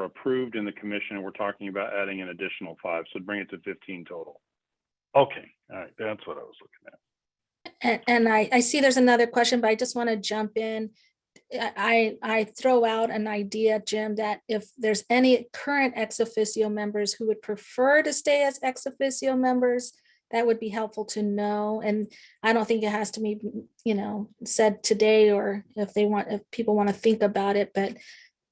Speaker 1: approved in the commission, and we're talking about adding an additional 5, so bring it to 15 total.
Speaker 13: Okay, all right, that's what I was looking at.
Speaker 5: And I see there's another question, but I just want to jump in. I throw out an idea, Jim, that if there's any current ex officio members who would prefer to stay as ex officio members, that would be helpful to know. And I don't think it has to be, said today, or if people want to think about it, but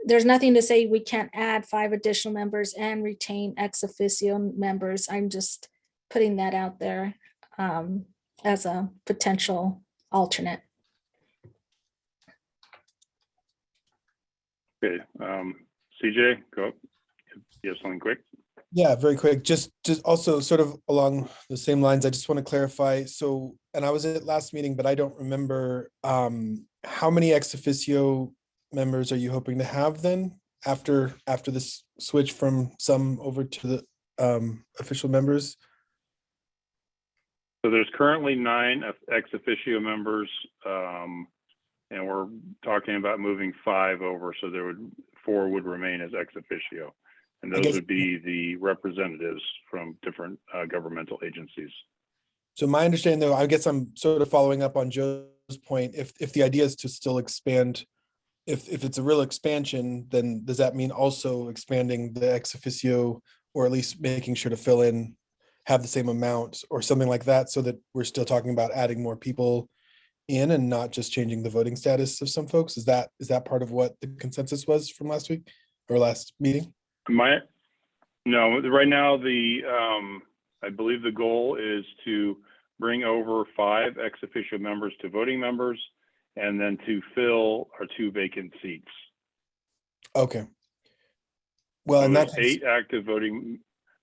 Speaker 5: there's nothing to say we can't add 5 additional members and retain ex officio members. I'm just putting that out there as a potential alternate.
Speaker 1: Okay, CJ, go up. You have something quick?
Speaker 19: Yeah, very quick. Just also sort of along the same lines, I just want to clarify. So, and I was at last meeting, but I don't remember how many ex officio members are you hoping to have then after this switch from some over to the official members?
Speaker 1: So there's currently 9 ex officio members, and we're talking about moving 5 over, so 4 would remain as ex officio. And those would be the representatives from different governmental agencies.
Speaker 19: So my understanding, though, I guess I'm sort of following up on Joe's point. If the idea is to still expand, if it's a real expansion, then does that mean also expanding the ex officio, or at least making sure to have the same amount or something like that, so that we're still talking about adding more people in and not just changing the voting status of some folks? Is that part of what the consensus was from last week or last meeting?
Speaker 1: No, right now I believe the goal is to bring over 5 ex officio members to voting members, and then to fill our 2 vacant seats.
Speaker 19: Okay. Well,
Speaker 1: So
Speaker 19: in that
Speaker 1: there's
Speaker 19: case,
Speaker 1: 8 active voting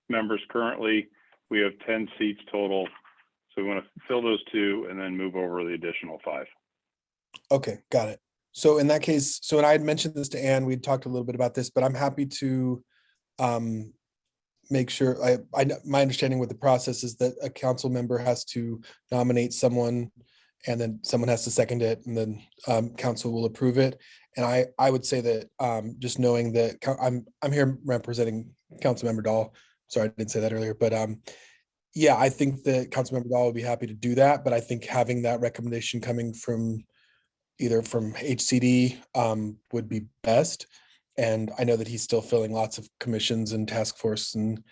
Speaker 1: members currently. We have 10 seats total. So we want to fill those 2 and then move over the additional 5.
Speaker 19: okay, got it. So in that case, and I had mentioned this to Ann, we'd talked a little bit about this, but I'm happy to make sure, my understanding with the process is that a council member has to nominate someone, and then someone has to second it, and then council will approve it. And I would say that just knowing that I'm here representing Councilmember Dahl. Sorry, I didn't say that earlier, but yeah, I think that Councilmember Dahl would be happy to do that, but I think having that recommendation coming from either from HCD would be best. And I know that he's still filling lots of commissions and task force, and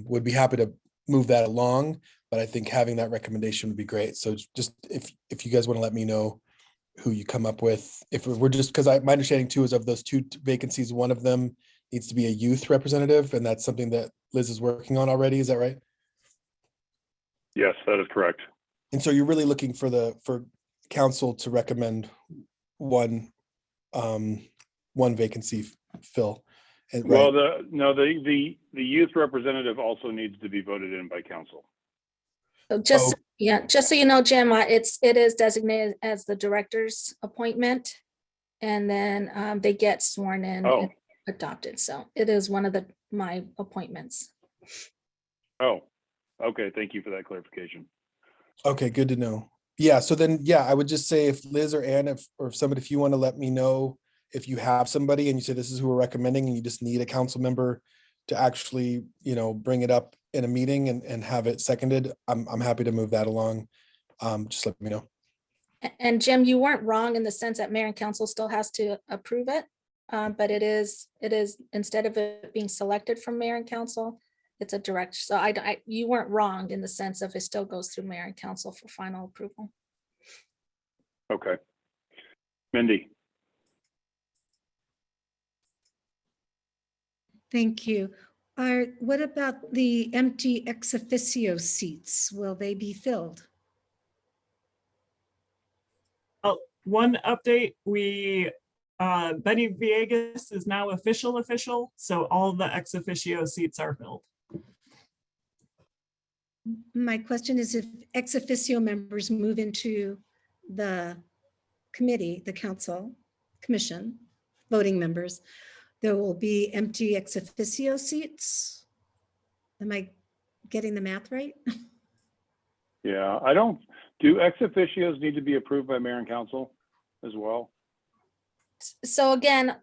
Speaker 19: would be happy to move that along. But I think having that recommendation would be great. So just if you guys want to let me know who you come up with, if we're just, because my understanding too is of those 2 vacancies, one of them needs to be a youth representative, and that's something that Liz is working on already. Is that right?
Speaker 1: Yes, that is correct.
Speaker 19: And so you're really looking for council to recommend one vacancy fill. And,
Speaker 1: Well,
Speaker 19: right.
Speaker 1: the youth representative also needs to be voted in by council.
Speaker 5: So just so you know, Jim, it is designated as the director's appointment, and then they get sworn in and adopted. So it is one of my appointments.
Speaker 1: Oh, okay. Thank you for that clarification.
Speaker 19: Okay, good to know. Yeah, so then, yeah, I would just say if Liz or Ann, if somebody, if you want to let me know if you have somebody and you say this is who we're recommending, and you just need a council member to actually, bring it up in a meeting and have it seconded, I'm happy to move that along. Just let me know.
Speaker 5: And Jim, you weren't wrong in the sense that mayor and council still has to approve it. But it is instead of it being selected from mayor and council, it's a direct. So you weren't wrong in the sense of it still goes through mayor and council for final approval.
Speaker 1: Okay. Mindy.
Speaker 15: Thank you. What about the empty ex officio seats? Will they be filled?
Speaker 2: Oh, one update, Betty Villegas is now official, so all the ex officio seats are filled.
Speaker 15: My question is, if ex officio members move into the committee, the council, commission, voting members, there will be empty ex officio seats? Am I getting the math right?
Speaker 1: Yeah, do ex officios need to be approved by mayor and council as well?
Speaker 5: So again,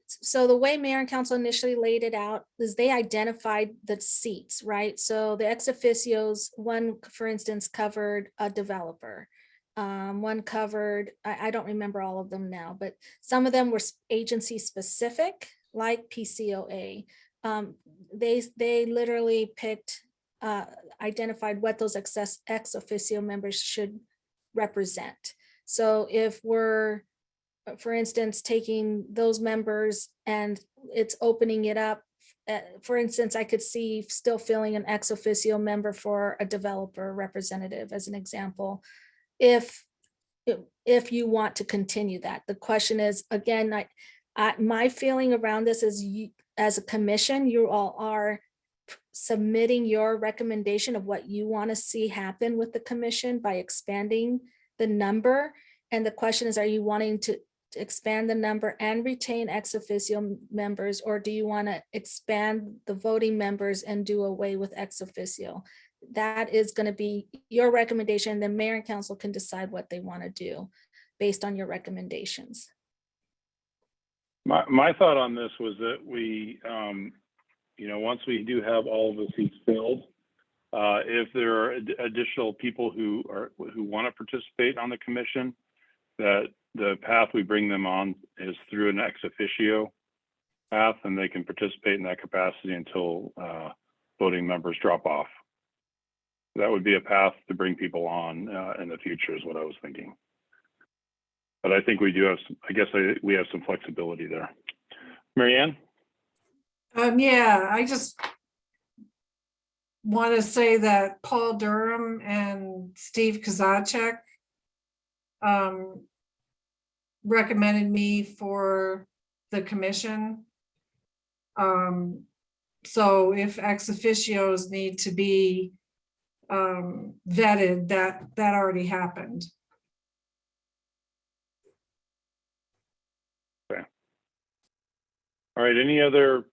Speaker 5: so the way mayor and council initially laid it out is they identified the seats, right? So the ex officios, one, for instance, covered a developer. One covered, I don't remember all of them now, but some of them were agency specific, like PCOA. They literally picked, identified what those ex officio members should represent. So if we're, for instance, taking those members and it's opening it up, for instance, I could see still filling an ex officio member for a developer representative as an example. If you want to continue that, the question is, again, my feeling around this is, you, as a commission, you all are submitting your recommendation of what you want to see happen with the commission by expanding the number. And the question is, are you wanting to expand the number and retain ex officio members, or do you want to expand the voting members and do away with ex officio? That is going to be your recommendation. The mayor and council can decide what they want to do based on your recommendations.
Speaker 1: My thought on this was that we, once we do have all of the seats filled, if there are additional people who want to participate on the commission, that the path we bring them on is through an ex officio path, and they can participate in that capacity until voting members drop off. That would be a path to bring people on in the future, is what I was thinking. But I think we do have, we have some flexibility there. Mary Ann?
Speaker 16: Yeah, I just want to say that Paul Durham and Steve Kozachek recommended me for the commission. So if ex officios need to be vetted, that already happened.
Speaker 1: Okay. All right, any other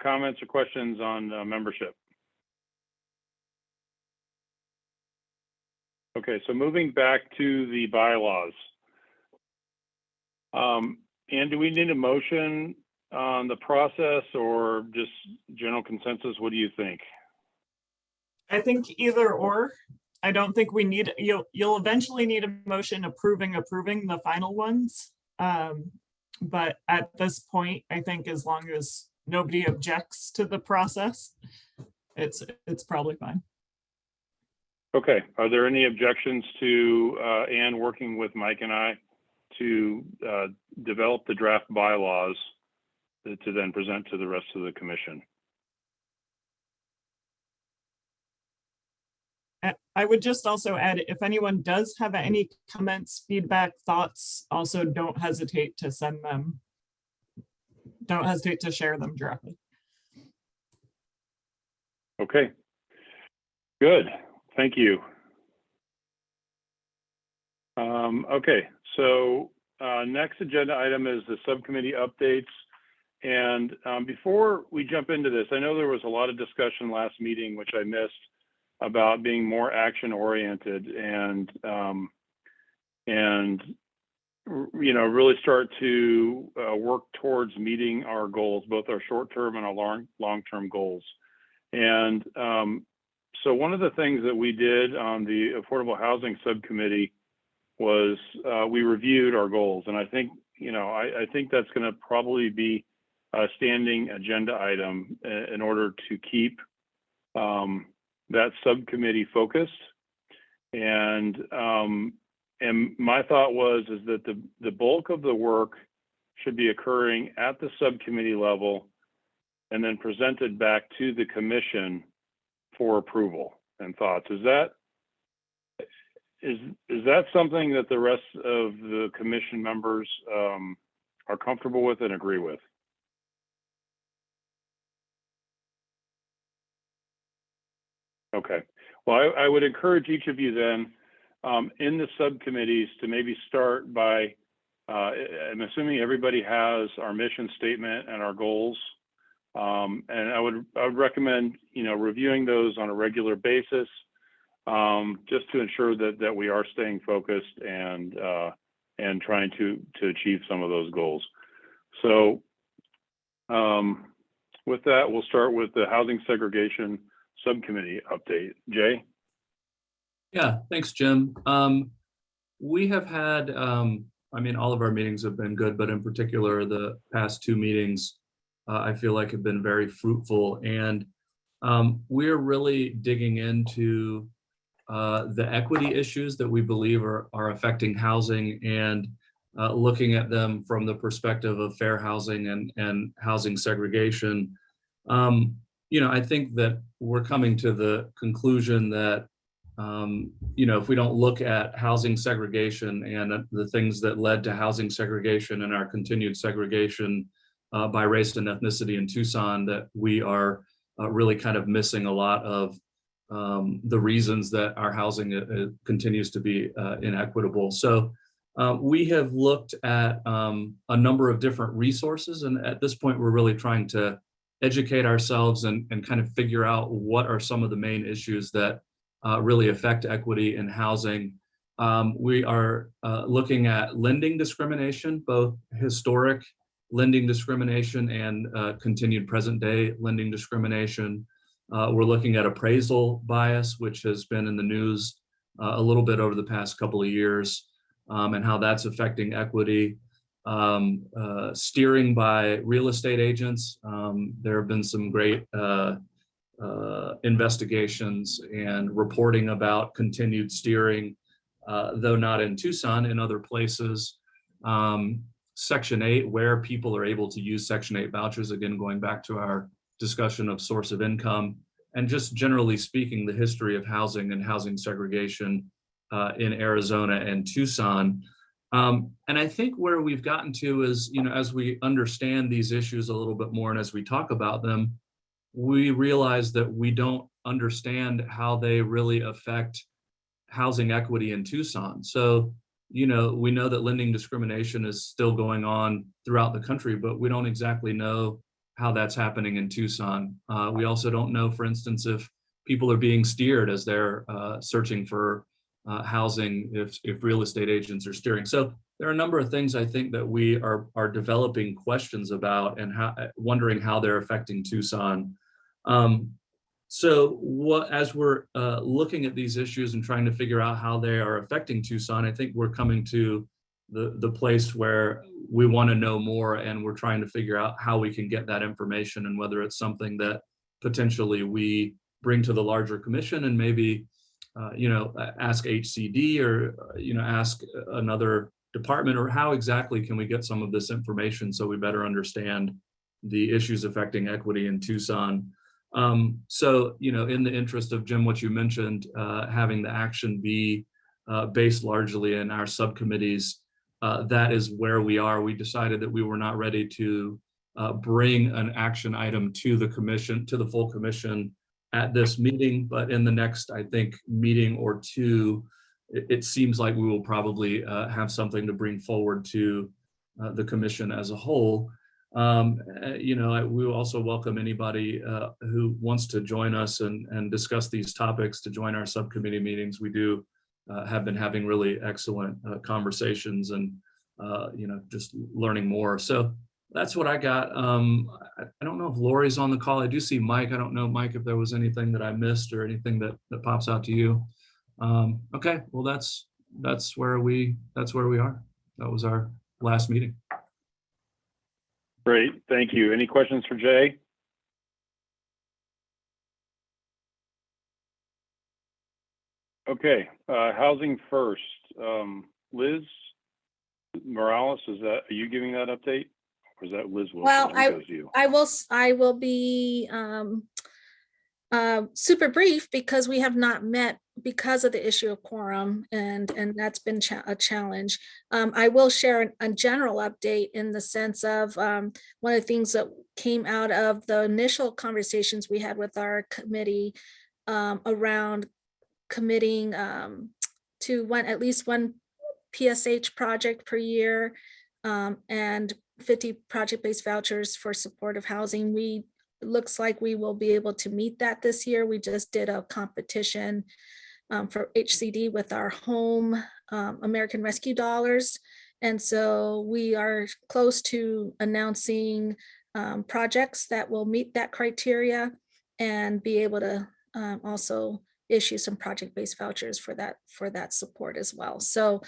Speaker 1: comments or questions on membership? Okay, so moving back to the bylaws. And do we need a motion on the process or just general consensus? What do you think?
Speaker 2: I think either or. I don't think we need, you'll eventually need a motion approving the final ones. But at this point, I think as long as nobody objects to the process, it's probably fine.
Speaker 1: Okay, are there any objections to Ann working with Mike and I to develop the draft bylaws to then present to the rest of the commission?
Speaker 2: I would just also add, if anyone does have any comments, feedback, thoughts, also don't hesitate to send them. Don't hesitate to share them directly.
Speaker 1: Okay, good, thank you. Okay, so next agenda item is the subcommittee updates. And before we jump into this, I know there was a lot of discussion last meeting, which I missed, about being more action oriented and really start to work towards meeting our goals, both our short-term and our long-term goals. And so one of the things that we did on the Affordable Housing Subcommittee was we reviewed our goals. And I think, I think that's going to probably be a standing agenda item in order to keep that subcommittee focused. And my thought is that the bulk of the work should be occurring at the subcommittee level and then presented back to the commission for approval and thoughts. Is that something that the rest of the commission members are comfortable with and agree with? Okay, well, I would encourage each of you then in the subcommittees to maybe start by, I'm assuming everybody has our mission statement and our goals. And I would recommend, reviewing those on a regular basis, just to ensure that we are staying focused and and trying to achieve some of those goals. So with that, we'll start with the Housing Segregation Subcommittee update. Jay?
Speaker 14: Yeah, thanks, Jim. We have had, I mean, all of our meetings have been good, but in particular, the past two meetings, I feel like have been very fruitful. And we're really digging into the equity issues that we believe are affecting housing and looking at them from the perspective of fair housing and housing segregation. I think that we're coming to the conclusion that if we don't look at housing segregation and the things that led to housing segregation and our continued segregation by race and ethnicity in Tucson, that we are really kind of missing a lot of the reasons that our housing continues to be inequitable. So we have looked at a number of different resources, and at this point, we're really trying to educate ourselves and kind of figure out what are some of the main issues that really affect equity in housing. We are looking at lending discrimination, both historic lending discrimination and continued present day lending discrimination. We're looking at appraisal bias, which has been in the news a little bit over the past couple of years, and how that's affecting equity. Steering by real estate agents. There have been some great investigations and reporting about continued steering, though not in Tucson, in other places. Section 8, where people are able to use Section 8 vouchers, again, going back to our discussion of source of income, and just generally speaking, the history of housing and housing segregation in Arizona and Tucson. And I think where we've gotten to is, as we understand these issues a little bit more and as we talk about them, we realize that we don't understand how they really affect housing equity in Tucson. So, we know that lending discrimination is still going on throughout the country, but we don't exactly know how that's happening in Tucson. We also don't know, for instance, if people are being steered as they're searching for housing, if real estate agents are steering. So there are a number of things I think that we are developing questions about and wondering how they're affecting Tucson. As we're looking at these issues and trying to figure out how they are affecting Tucson, I think we're coming to the place where we want to know more, and we're trying to figure out how we can get that information and whether it's something that potentially we bring to the larger commission and maybe ask HCD or ask another department, or how exactly can we get some of this information so we better understand the issues affecting equity in Tucson. In the interest of, Jim, what you mentioned, having the action be based largely in our subcommittees, that is where we are. We decided that we were not ready to bring an action item to the commission, to the full commission at this meeting, but in the next, I think, meeting or two, it seems like we will probably have something to bring forward to the commission as a whole. We will also welcome anybody who wants to join us and discuss these topics to join our subcommittee meetings. We do have been having really excellent conversations and just learning more. So that's what I got. I don't know if Lori's on the call. I do see Mike. I don't know, Mike, if there was anything that I missed or anything that pops out to you. Okay, well, that's where we are. That was our last meeting.
Speaker 1: Great, thank you. Any questions for Jay? Okay, housing first. Liz Morales, are you giving that update? Or is that Liz Wilson?
Speaker 5: Well, I will be super brief because we have not met because of the issue of quorum, and that's been a challenge. I will share a general update in the sense of one of the things that came out of the initial conversations we had with our committee around committing to at least one PSH project per year and 50 project-based vouchers for supportive housing. Looks like we will be able to meet that this year. We just did a competition for HCD with our home American Rescue dollars, And so we are close to announcing projects that will meet that criteria and be able to also issue some project-based vouchers for that support as well. So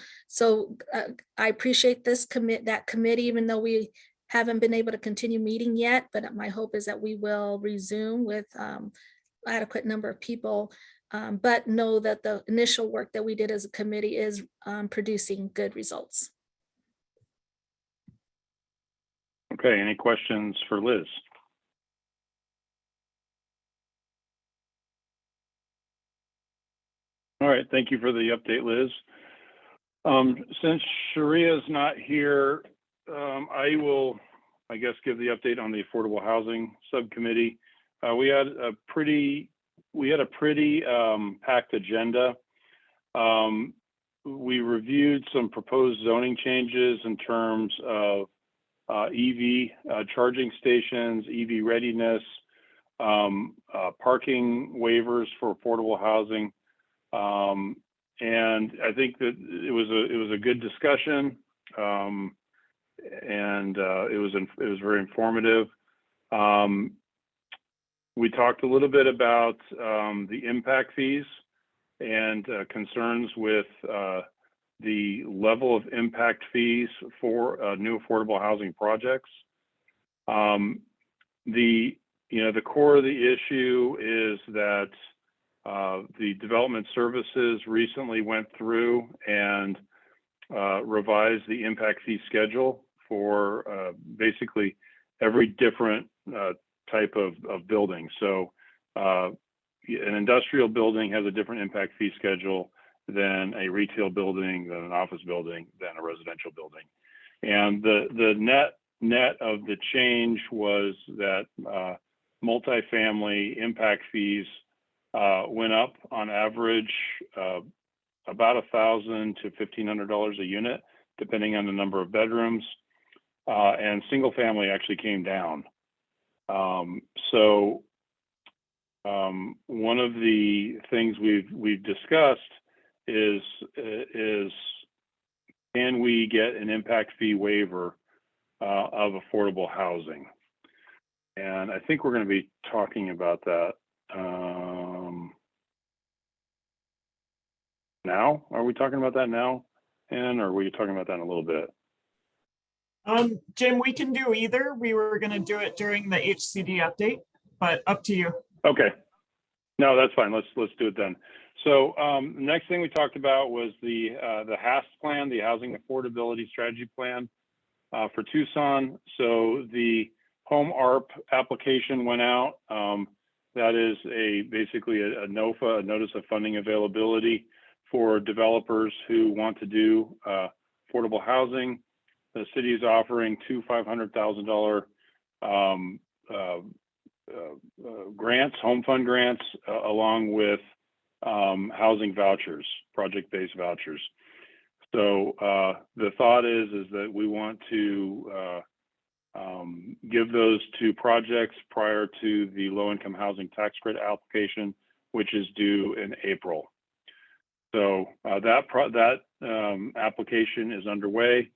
Speaker 5: I appreciate that committee, even though we haven't been able to continue meeting yet, but my hope is that we will resume with adequate number of people, but know that the initial work that we did as a committee is producing good results.
Speaker 1: Okay, any questions for Liz? All right, thank you for the update, Liz. Since Sharia is not here, I will, I guess, give the update on the Affordable Housing Subcommittee. We had a pretty packed agenda. We reviewed some proposed zoning changes in terms of EV charging stations, EV readiness, parking waivers for affordable housing. And I think that it was a good discussion, and it was very informative. We talked a little bit about the impact fees and concerns with the level of impact fees for new affordable housing projects. The core of the issue is that the development services recently went through and revised the impact fee schedule for basically every different type of building. So an industrial building has a different impact fee schedule than a retail building, than an office building, than a residential building. And the net of the change was that multifamily impact fees went up on average about $1,000 to $1,500 a unit, depending on the number of bedrooms, and single family actually came down. So one of the things we've discussed is can we get an impact fee waiver of affordable housing? And I think we're going to be talking about that now. Are we talking about that now? And are we talking about that in a little bit?
Speaker 2: Jim, we can do either. We were going to do it during the HCD update, but up to you.
Speaker 1: Okay. No, that's fine. Let's do it then. So the next thing we talked about was the HAST plan, the Housing Affordability Strategy Plan for Tucson. So the home ARP application went out. That is basically a NOFA, a Notice of Funding Availability, for developers who want to do affordable housing. The city is offering two $500,000 grants, home fund grants, along with housing vouchers, project-based vouchers. So the thought is that we want to give those to projects prior to the low-income housing tax credit application, which is due in April. So that application is underway.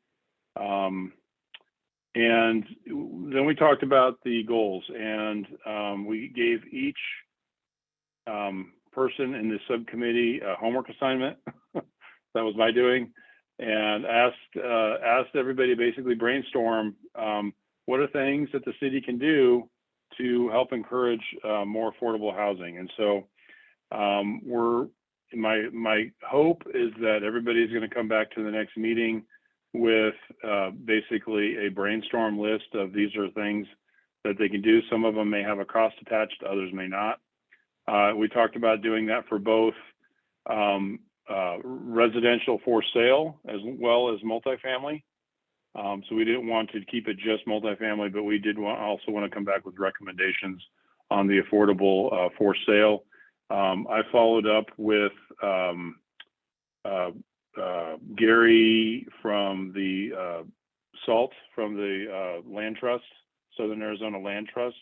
Speaker 1: And then we talked about the goals, and we gave each person in the subcommittee a homework assignment. That was my doing, and asked everybody to basically brainstorm what are things that the city can do to help encourage more affordable housing. And so my hope is that everybody's going to come back to the next meeting with basically a brainstorm list of these are things that they can do. Some of them may have a cost attached, others may not. We talked about doing that for both residential for sale as well as multifamily. So we didn't want to keep it just multifamily, but we did also want to come back with recommendations on the affordable for sale. I followed up with Gary from the SALT, from the Land Trust, Southern Arizona Land Trust,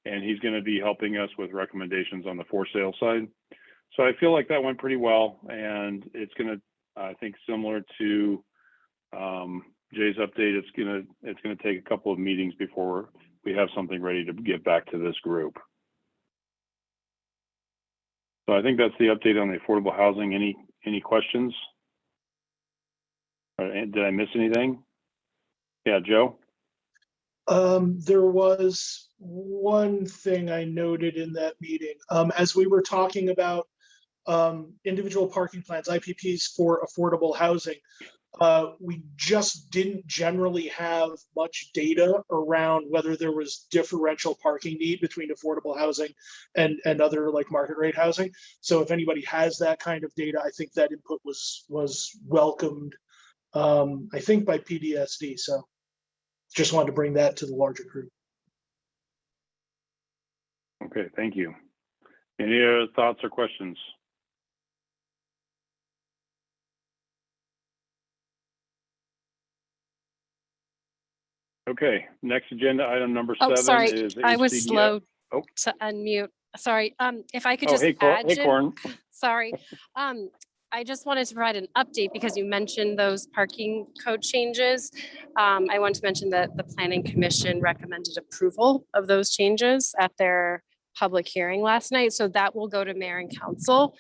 Speaker 1: and he's going to be helping us with recommendations on the for sale side. So I feel like that went pretty well, and it's going to, I think, similar to Jay's update, it's gonna take a couple of meetings before we have something ready to get back to this group. So I think that's the update on the affordable housing. Any questions? Did I miss anything? Yeah, Joe?
Speaker 9: There was one thing I noted in that meeting. As we were talking about individual parking plans, IPPs for affordable housing, we just didn't generally have much data around whether there was differential parking need between affordable housing and other like market rate housing. So if anybody has that kind of data, I think that input was welcomed, I think by PDSD. So just wanted to bring that to the larger group.
Speaker 1: Okay, thank you. Any other thoughts or questions? Okay, next agenda item number 7
Speaker 20: sorry,
Speaker 1: is
Speaker 20: I was
Speaker 1: HCDF.
Speaker 20: slow
Speaker 1: Oh,
Speaker 20: to unmute. Sorry. If I could
Speaker 1: oh,
Speaker 20: just
Speaker 1: hey,
Speaker 20: add,
Speaker 1: hey,
Speaker 20: Jim,
Speaker 1: Corin.
Speaker 20: sorry. I just wanted to provide an update because you mentioned those parking code changes. I want to mention that the Planning Commission recommended approval of those changes at their public hearing last night. So that will go to Mayor and Council.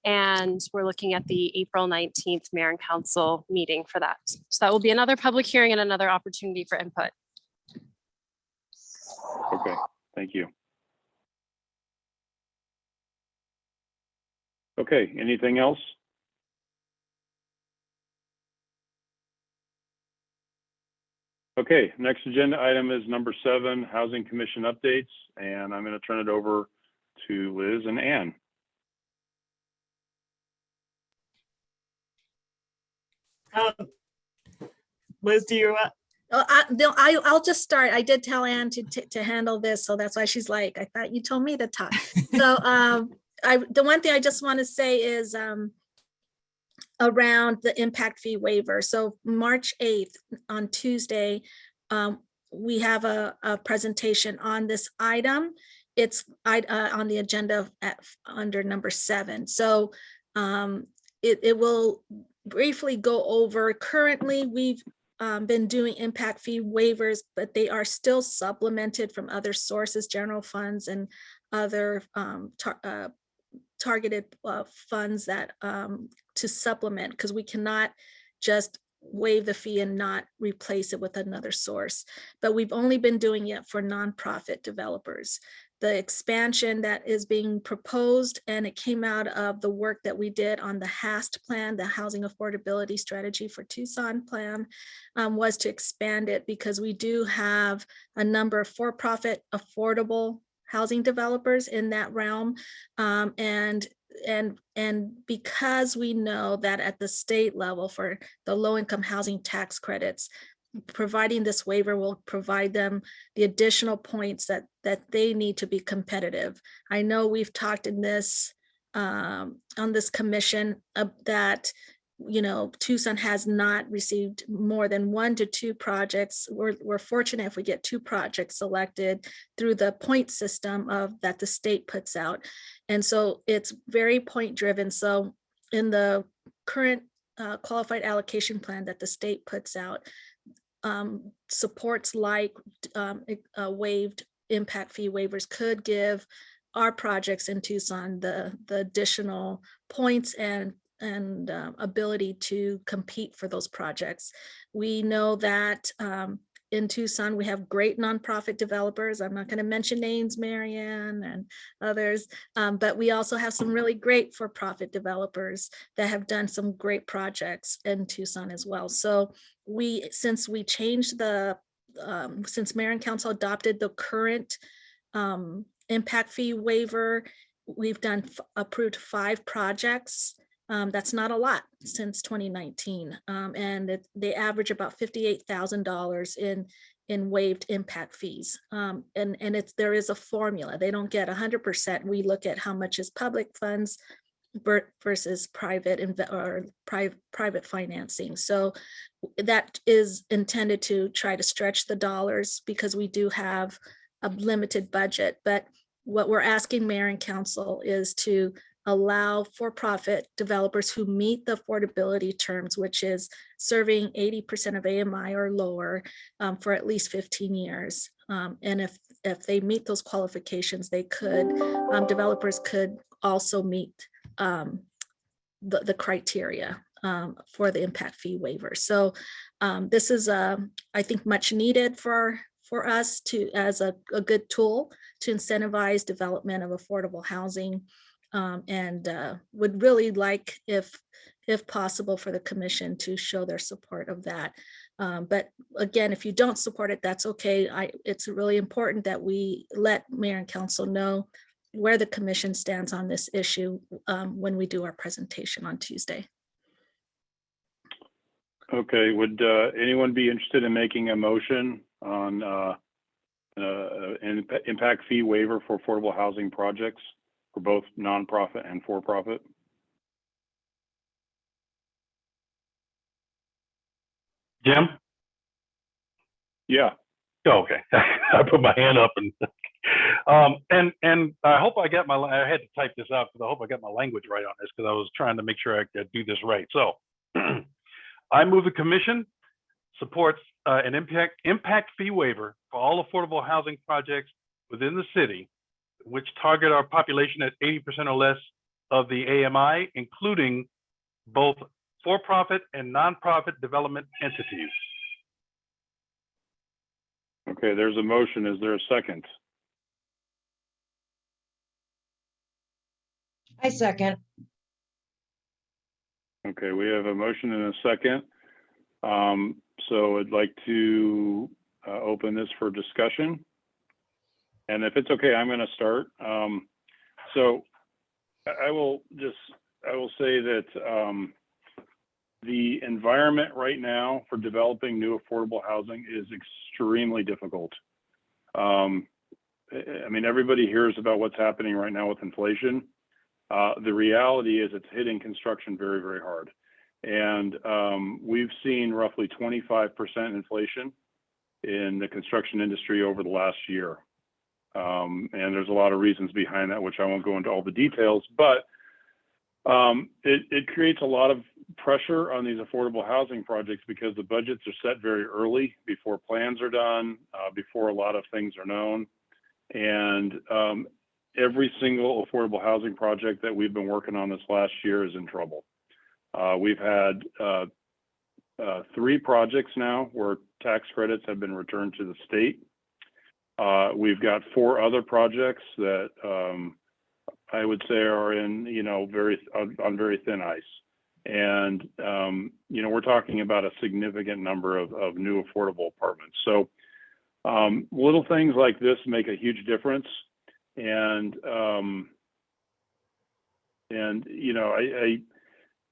Speaker 20: And we're looking at the April 19th Mayor and Council meeting for that. So that will be another public hearing and another opportunity for input.
Speaker 1: Okay, thank you. Okay, anything else? Okay, next agenda item is number 7, Housing Commission updates, and I'm going to turn it over to Liz and Ann.
Speaker 2: Liz, do you?
Speaker 5: I'll just start. I did tell Ann to handle this, so that's why she's like, I thought you told me to talk. So the one thing I just want to say is around the impact fee waiver. So March 8th on Tuesday, we have a presentation on this item. It's on the agenda under number 7. So it will briefly go over. Currently, we've been doing impact fee waivers, but they are still supplemented from other sources, general funds and other targeted funds that to supplement, because we cannot just waive the fee and not replace it with another source. But we've only been doing it for nonprofit developers. The expansion that is being proposed, and it came out of the work that we did on the HAST plan, the Housing Affordability Strategy for Tucson plan, was to expand it because we do have a number of for-profit affordable housing developers in that realm. And because we know that at the state level for the low-income housing tax credits, providing this waiver will provide them the additional points that they need to be competitive. I know we've talked in this on this commission that Tucson has not received more than 1 to 2 projects. We're fortunate if we get 2 projects selected through the point system that the state puts out. And so it's very point driven. So in the current qualified allocation plan that the state puts out, supports like waived impact fee waivers could give our projects in Tucson the additional points and ability to compete for those projects. We know that in Tucson, we have great nonprofit developers. I'm not going to mention names, Marianne and others, but we also have some really great for-profit developers that have done some great projects in Tucson as well. So since we changed since Mayor and Council adopted the current impact fee waiver, we've approved 5 projects. That's not a lot since 2019. And they average about $58,000 in waived impact fees. And there is a formula. They don't get 100%. We look at how much is public funds versus private financing. So that is intended to try to stretch the dollars because we do have a limited budget. But what we're asking Mayor and Council is to allow for-profit developers who meet the affordability terms, which is serving 80% of AMI or lower for at least 15 years. And if they meet those qualifications, they could, developers could also meet the criteria for the impact fee waiver. So this is, I think, much needed for us to, as a good tool to incentivize development of affordable housing, and would really like, if possible, for the commission to show their support of that. But again, if you don't support it, that's okay. It's really important that we let mayor and council know where the commission stands on this issue when we do our presentation on Tuesday.
Speaker 1: Okay, would anyone be interested in making a motion on an impact fee waiver for affordable housing projects for both nonprofit and for-profit?
Speaker 13: Jim?
Speaker 1: Yeah.
Speaker 13: Oh, okay. I put my hand up and I hope I got I had to type this out because I hope I got my language right on this, because I was trying to make sure I could do this right. So I move the commission supports an impact fee waiver for all affordable housing projects within the city, which target our population at 80% or less of the AMI, including both for-profit and nonprofit development entities.
Speaker 1: Okay, there's a motion. Is there a second?
Speaker 17: I second.
Speaker 1: Okay, we have a motion and a second. So I'd like to open this for discussion. And if it's okay, I'm going to start. So I will say that the environment right now for developing new affordable housing is extremely difficult. I mean, everybody hears about what's happening right now with inflation. The reality is it's hitting construction very, very hard. And we've seen roughly 25% inflation in the construction industry over the last year. And there's a lot of reasons behind that, which I won't go into all the details, but it creates a lot of pressure on these affordable housing projects because the budgets are set very early, before plans are done, before a lot of things are known. And every single affordable housing project that we've been working on this last year is in trouble. We've had 3 projects now where tax credits have been returned to the state. We've got 4 other projects that I would say are in, on very thin ice. And, we're talking about a significant number of new affordable apartments. So little things like this make a huge difference. And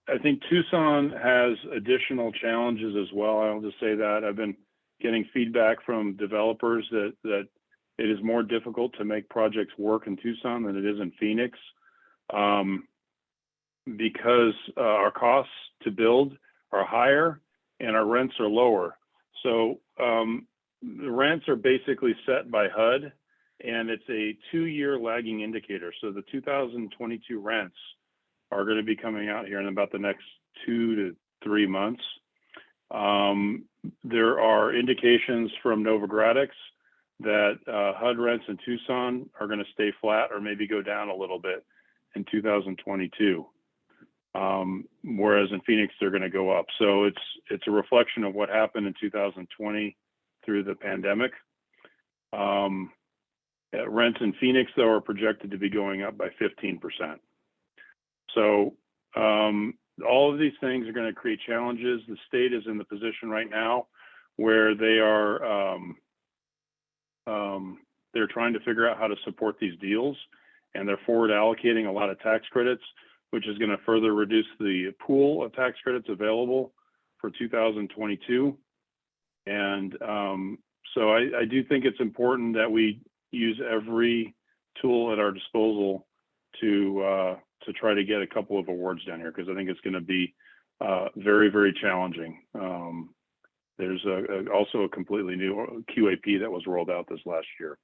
Speaker 1: I think Tucson has additional challenges as well. I'll just say that I've been getting feedback from developers that it is more difficult to make projects work in Tucson than it is in Phoenix, because our costs to build are higher and our rents are lower. So the rents are basically set by HUD, and it's a 2-year lagging indicator. So the 2022 rents are going to be coming out here in about the next 2 to 3 months. There are indications from Novogradacs that HUD rents in Tucson are going to stay flat or maybe go down a little bit in 2022, whereas in Phoenix they're going to go up. So it's a reflection of what happened in 2020 through the pandemic. Rents in Phoenix, though, are projected to be going up by 15%. So all of these things are going to create challenges. The state is in the position right now where they are they're trying to figure out how to support these deals, and they're forward allocating a lot of tax credits, which is going to further reduce the pool of tax credits available for 2022. And so I do think it's important that we use every tool at our disposal to try to get a couple of awards down here, because I think it's going to be very, very challenging. There's also a completely new QAP that was rolled out this last year.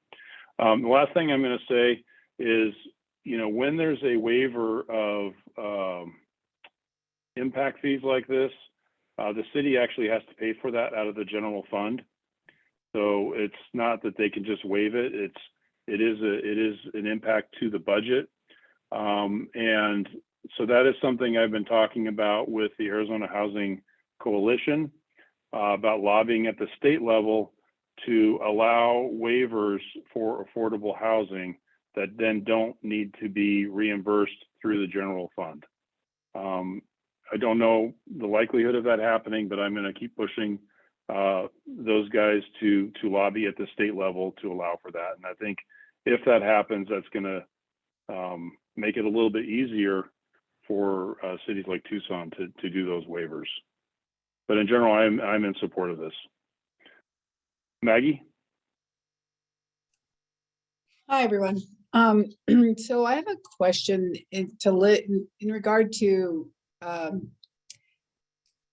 Speaker 1: The last thing I'm going to say is when there's a waiver of impact fees like this, the city actually has to pay for that out of the general fund. So it's not that they can just waive it. It is an impact to the budget. And so that is something I've been talking about with the Arizona Housing Coalition about lobbying at the state level to allow waivers for affordable housing that then don't need to be reimbursed through the general fund. I don't know the likelihood of that happening, but I'm going to keep pushing those guys to lobby at the state level to allow for that. And I think if that happens, that's going to make it a little bit easier for cities like Tucson to do those waivers. But in general, I'm in support of this. Maggie?
Speaker 21: Hi, everyone. So I have a question in regard to,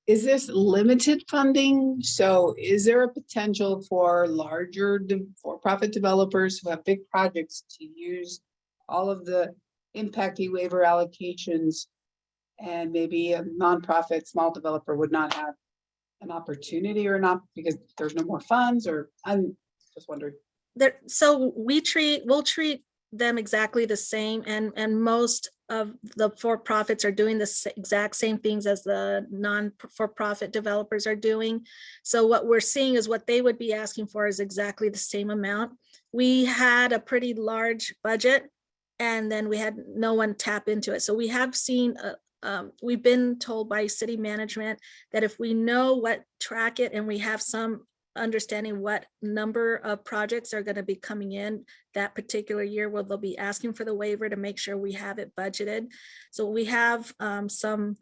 Speaker 21: is this limited funding? So is there a potential for larger for-profit developers who have big projects to use all of the impact fee waiver allocations, and maybe a nonprofit small developer would not have an opportunity or not because there's no more funds? Or I'm just wondering.
Speaker 5: So we'll treat them exactly the same, and most of the for-profits are doing the exact same things as the non-for-profit developers are doing. So what we're seeing is what they would be asking for is exactly the same amount. We had a pretty large budget, and then we had no one tap into it. So we have seen we've been told by city management that if we know what, track it, and we have some understanding what number of projects are going to be coming in that particular year, where they'll be asking for the waiver to make sure we have it budgeted. So we have some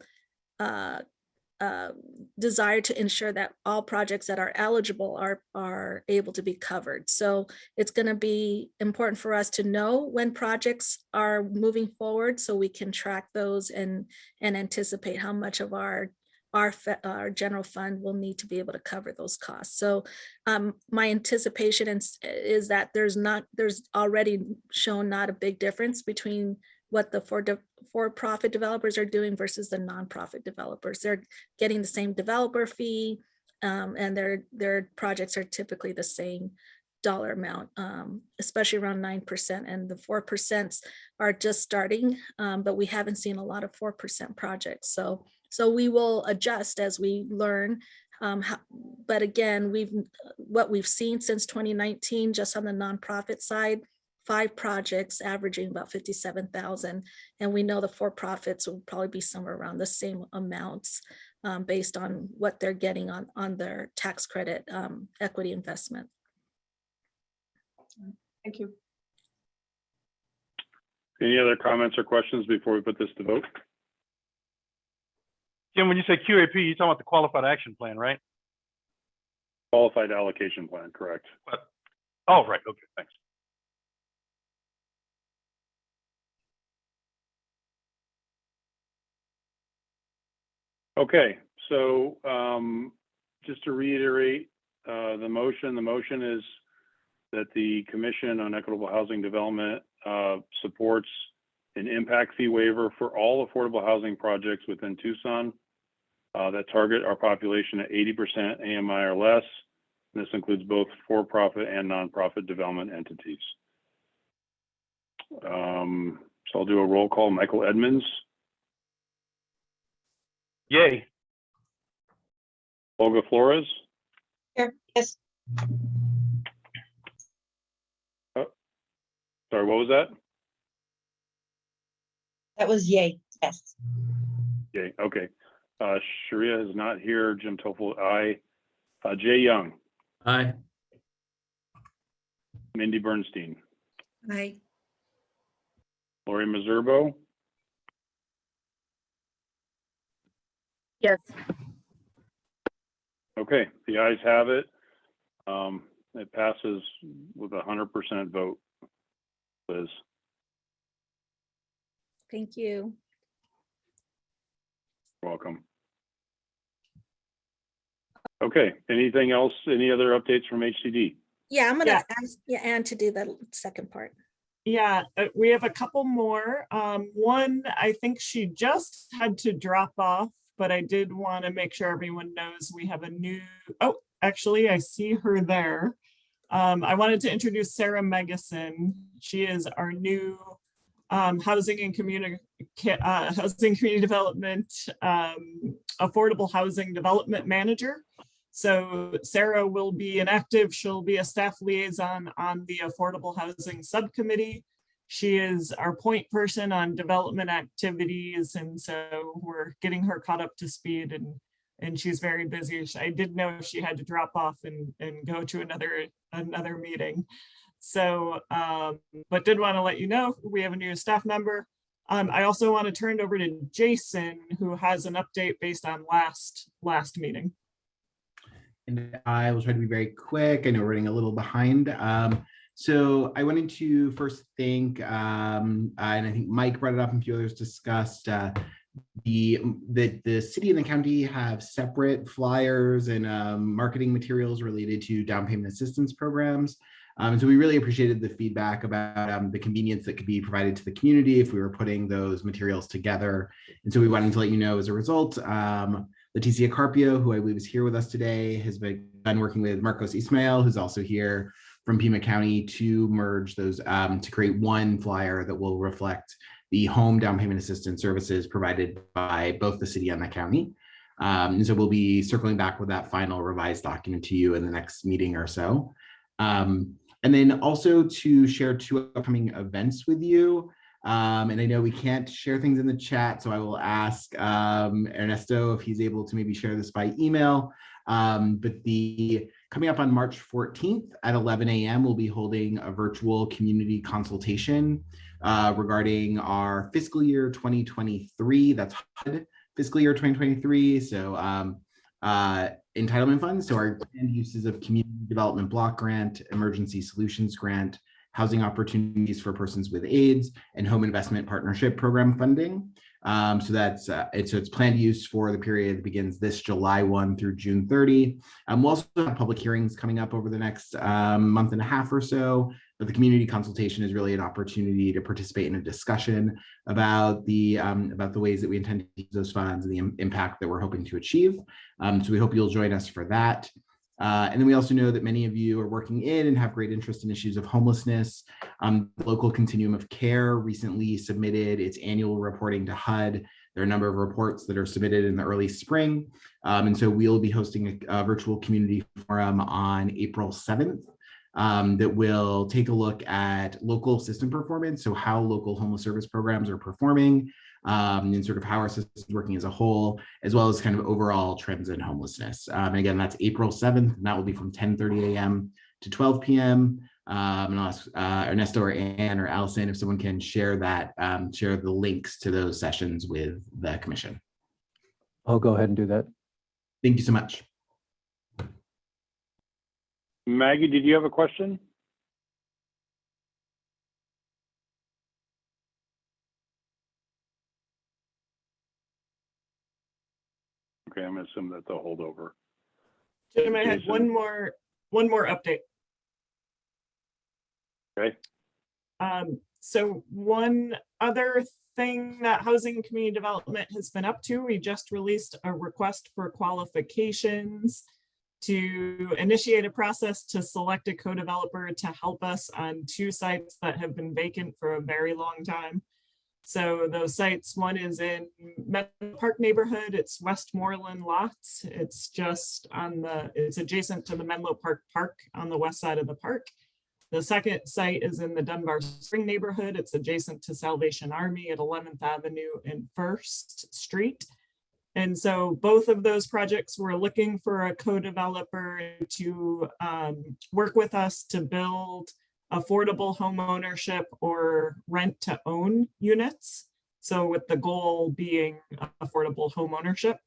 Speaker 5: desire to ensure that all projects that are eligible are able to be covered. So it's going to be important for us to know when projects are moving forward so we can track those and anticipate how much of our general fund will need to be able to cover those costs. So my anticipation is that there's already shown not a big difference between what the for-profit developers are doing versus the nonprofit developers. They're getting the same developer fee, and their projects are typically the same dollar amount, especially around 9%. And the 4% are just starting, but we haven't seen a lot of 4% projects. So we will adjust as we learn. But again, what we've seen since 2019, just on the nonprofit side, 5 projects averaging about 57,000. And we know the for-profits will probably be somewhere around the same amounts based on what they're getting on their tax credit equity investment.
Speaker 21: Thank you.
Speaker 1: Any other comments or questions before we put this to vote?
Speaker 13: Jim, when you say QAP, you're talking about the Qualified Action Plan, right?
Speaker 1: Qualified Allocation Plan, correct.
Speaker 13: Oh, right. Okay, thanks.
Speaker 1: Okay, so just to reiterate the motion is that the Commission on Equitable Housing Development supports an impact fee waiver for all affordable housing projects within Tucson that target our population at 80% AMI or less. And this includes both for-profit and nonprofit development entities. So I'll do a roll call. Michael Edmonds.
Speaker 13: Yay.
Speaker 1: Olga Flores.
Speaker 17: Here, yes.
Speaker 1: Oh, sorry, what was that?
Speaker 17: That was yay, yes.
Speaker 1: Yay, okay. Sharia is not here. Jim Toffel, aye. Jay Young.
Speaker 14: Aye.
Speaker 1: Mindy Bernstein.
Speaker 15: Aye.
Speaker 1: Lori Mazurbo.
Speaker 18: Yes.
Speaker 1: Okay, the ayes have it. It passes with 100% vote. Liz.
Speaker 5: Thank you.
Speaker 1: You're welcome. Okay, anything else? Any other updates from HCD?
Speaker 5: Yeah, I'm gonna ask Ann to do the second part.
Speaker 2: Yeah, we have a couple more. One, I think she just had to drop off, but I did want to make sure everyone knows we have a new, oh, actually, I see her there. I wanted to introduce Sarah Megason. She is our new housing and community development, affordable housing development manager. So Sarah will be she'll be a staff liaison on the Affordable Housing Subcommittee. She is our point person on development activities. And so we're getting her caught up to speed, and she's very busy. I did know she had to drop off and go to another meeting. So, but did want to let you know, we have a new staff member. I also want to turn it over to Jason, who has an update based on last meeting.
Speaker 7: And I will try to be very quick. I know we're running a little behind. So I wanted to first thank, and I think Mike brought it up and a few others discussed, the city and the county have separate flyers and marketing materials related to down payment assistance programs. And so we really appreciated the feedback about the convenience that could be provided to the community if we were putting those materials together. And so we wanted to let you know as a result, Leticia Carpio, who I believe is here with us today, has been working with Marcos Ismael, who's also here from Pima County, to merge those, to create one flyer that will reflect the home down payment assistance services provided by both the city and the county. And so we'll be circling back with that final revised document to you in the next meeting or so. And then also to share 2 upcoming events with you. And I know we can't share things in the chat, so I will ask Ernesto if he's able to maybe share this by email. But coming up on March 14th at 11 a.m., we'll be holding a virtual community consultation regarding our fiscal year 2023. That's HUD fiscal year 2023. So entitlement funds, so our planned uses of community development block grant, emergency solutions grant, housing opportunities for persons with AIDS, and home investment partnership program funding. So that's it's planned use for the period that begins this July 1 through June 30. We'll also have public hearings coming up over the next month and a half or so. But the community consultation is really an opportunity to participate in a discussion about the ways that we intend to use those funds and the impact that we're hoping to achieve. So we hope you'll join us for that. And then we also know that many of you are working in and have great interest in issues of homelessness. The local continuum of care recently submitted its annual reporting to HUD. There are a number of reports that are submitted in the early spring. And so we'll be hosting a virtual community forum on April 7th. That will take a look at local system performance, so how local homeless service programs are performing, and sort of how our system is working as a whole, as well as kind of overall trends in homelessness. And again, that's April 7th, and that will be from 10:30 a.m. to 12 p.m. And I'll ask Ernesto or Ann or Allison if someone can share that, share the links to those sessions with the commission.
Speaker 6: I'll go ahead and do that.
Speaker 7: Thank you so much.
Speaker 1: Maggie, did you have a question? Okay, I'm gonna assume that's a holdover.
Speaker 2: Jim, I had one more update.
Speaker 1: Okay.
Speaker 2: So one other thing that Housing and Community Development has been up to, we just released a request for qualifications to initiate a process to select a co-developer to help us on 2 sites that have been vacant for a very long time. So those sites, one is in Menlo Park neighborhood, it's Westmoreland lots. It's just it's adjacent to the Menlo Park Park on the west side of the park. The second site is in the Dunbar Spring neighborhood. It's adjacent to Salvation Army at 11th Avenue and 1st Street. And so both of those projects, we're looking for a co-developer to work with us to build affordable home ownership or rent to own units. So with the goal being affordable home ownership.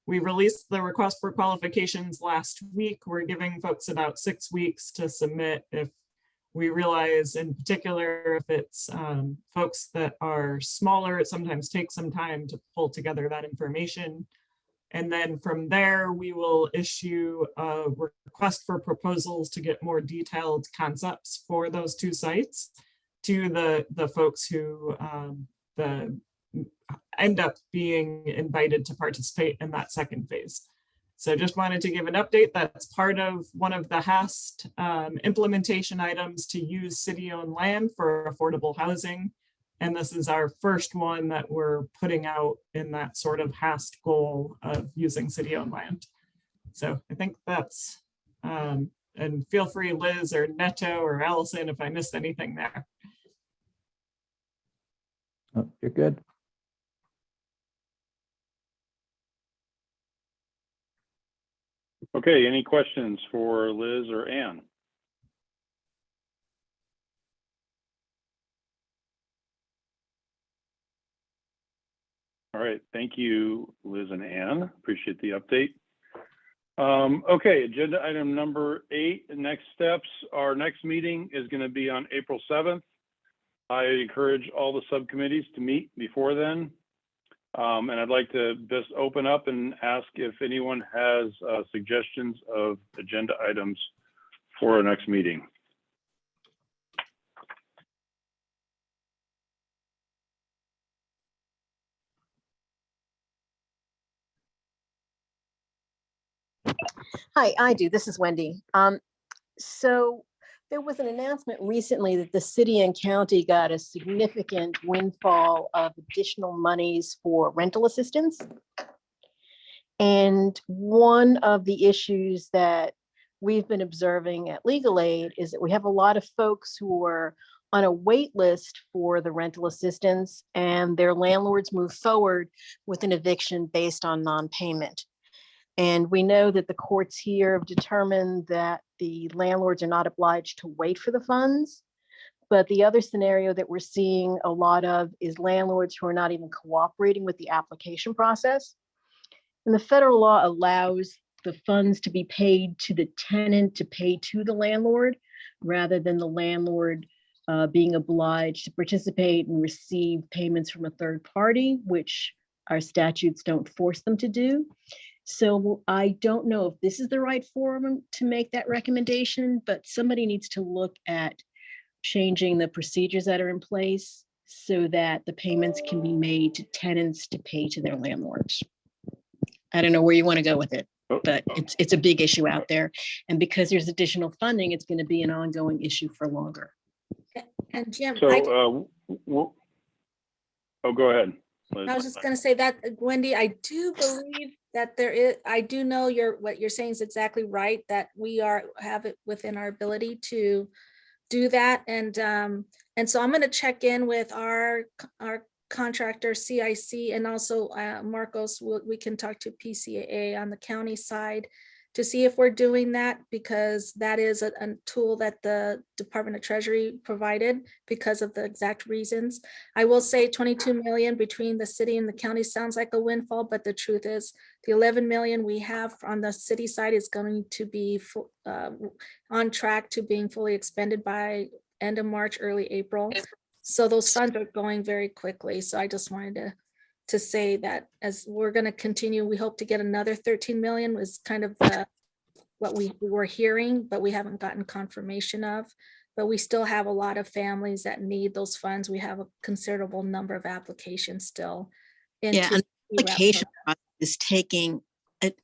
Speaker 2: We released the request for qualifications last week. We're giving folks about 6 weeks to submit if we realize, in particular, if it's folks that are smaller, it sometimes takes some time to pull together that information. And then from there, we will issue a request for proposals to get more detailed concepts for those 2 sites. to the folks who end up being invited to participate in that second phase. So just wanted to give an update. That's part of one of the HAST implementation items to use city-owned land for affordable housing. And this is our first one that we're putting out in that sort of HAST goal of using city-owned land. So I think that's, and feel free, Liz or Neto or Allison, if I missed anything there.
Speaker 6: Oh, you're good.
Speaker 1: Okay, any questions for Liz or Ann? All right, thank you, Liz and Ann. Appreciate the update. Okay, agenda item number 8, next steps. Our next meeting is going to be on April 7th. I encourage all the subcommittees to meet before then. And I'd like to just open up and ask if anyone has suggestions of agenda items for our next meeting.
Speaker 18: Hi, I do. This is Wendy. So there was an announcement recently that the city and county got a significant windfall of additional monies for rental assistance. And one of the issues that we've been observing at Legal Aid is that we have a lot of folks who are on a wait list for the rental assistance, and their landlords move forward with an eviction based on non-payment. And we know that the courts here have determined that the landlords are not obliged to wait for the funds. But the other scenario that we're seeing a lot of is landlords who are not even cooperating with the application process. And the federal law allows the funds to be paid to the tenant to pay to the landlord, rather than the landlord being obliged to participate and receive payments from a third party, which our statutes don't force them to do. So I don't know if this is the right forum to make that recommendation, but somebody needs to look at changing the procedures that are in place so that the payments can be made to tenants to pay to their landlords. I don't know where you want to go with it, but it's a big issue out there. And because there's additional funding, it's going to be an ongoing issue for longer.
Speaker 5: And Jim,
Speaker 1: So, oh, go ahead, Liz.
Speaker 5: I was just going to say that, Wendy, I do believe that there is, I do know what you're saying is exactly right, that we have it within our ability to do that. And so I'm going to check in with our contractor CIC, and also Marcos, we can talk to PCAA on the county side to see if we're doing that, because that is a tool that the Department of Treasury provided because of the exact reasons. I will say 22 million between the city and the county sounds like a windfall, but the truth is the 11 million we have on the city side is going to be on track to being fully expended by end of March, early April. So those funds are going very quickly. So I just wanted to say that as we're going to continue, we hope to get another 13 million was kind of what we were hearing, but we haven't gotten confirmation of. But we still have a lot of families that need those funds. We have a considerable number of applications still.
Speaker 18: Yeah, and the application process is taking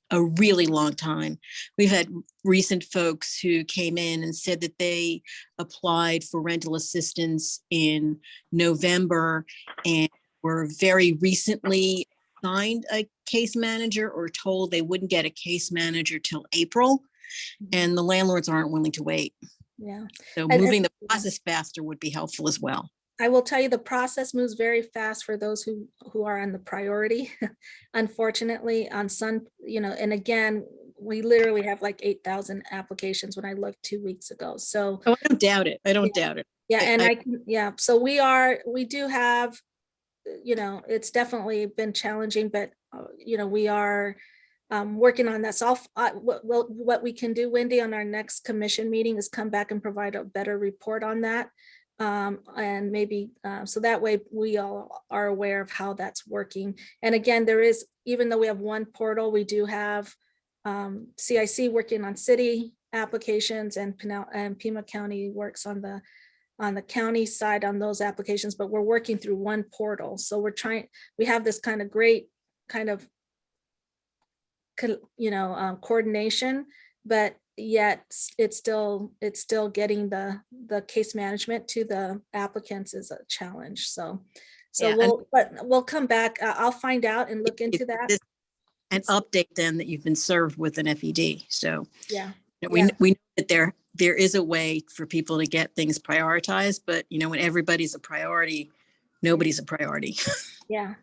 Speaker 18: a really long time. We've had recent folks who came in and said that they applied for rental assistance in November and were very recently assigned a case manager or told they wouldn't get a case manager till April, and the landlords aren't willing to wait.
Speaker 5: Yeah.
Speaker 18: So moving the process faster would be helpful as well.
Speaker 5: I will tell you, the process moves very fast for those who are on the priority. Unfortunately, on some, and again, we literally have like 8,000 applications when I looked 2 weeks ago. So
Speaker 18: I don't doubt it. I don't doubt it.
Speaker 5: Yeah, and so we do have, it's definitely been challenging, but we are working on that. So what we can do, Wendy, on our next commission meeting is come back and provide a better report on that. And maybe so that way we all are aware of how that's working. And again, there is, even though we have one portal, we do have CIC working on city applications, and Pima County works on the on the county side on those applications, but we're working through one portal. So we have this kind of great kind of, coordination, but yet it's still getting the case management to the applicants is a challenge. So
Speaker 8: Yeah,
Speaker 5: we'll come back. I'll find out and look into that.
Speaker 8: An update then that you've been served with an FED. So
Speaker 5: Yeah.
Speaker 8: we know that there is a way for people to get things prioritized, but when everybody's a priority, nobody's a priority.
Speaker 5: Yeah,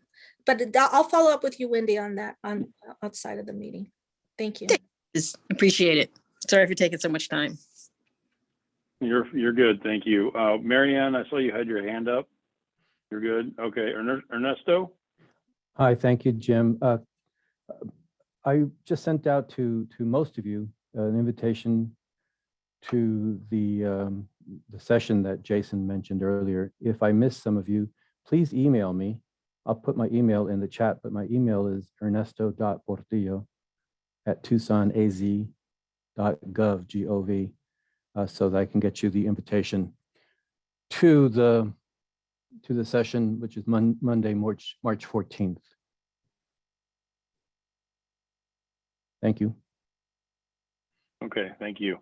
Speaker 5: but I'll follow up with you, Wendy, on that on outside of the meeting. Thank you.
Speaker 8: Just appreciate it. Sorry for taking so much time.
Speaker 1: You're good. Thank you. Marianne, I saw you had your hand up. You're good. Okay. Ernesto?
Speaker 6: Hi, thank you, Jim. I just sent out to most of you an invitation to the session that Jason mentioned earlier. If I missed some of you, please email me. I'll put my email in the chat, but my email is ernesto.portillo@tucsonaz.gov, so that I can get you the invitation to the session, which is Monday, March 14th. Thank you.
Speaker 1: Okay, thank you.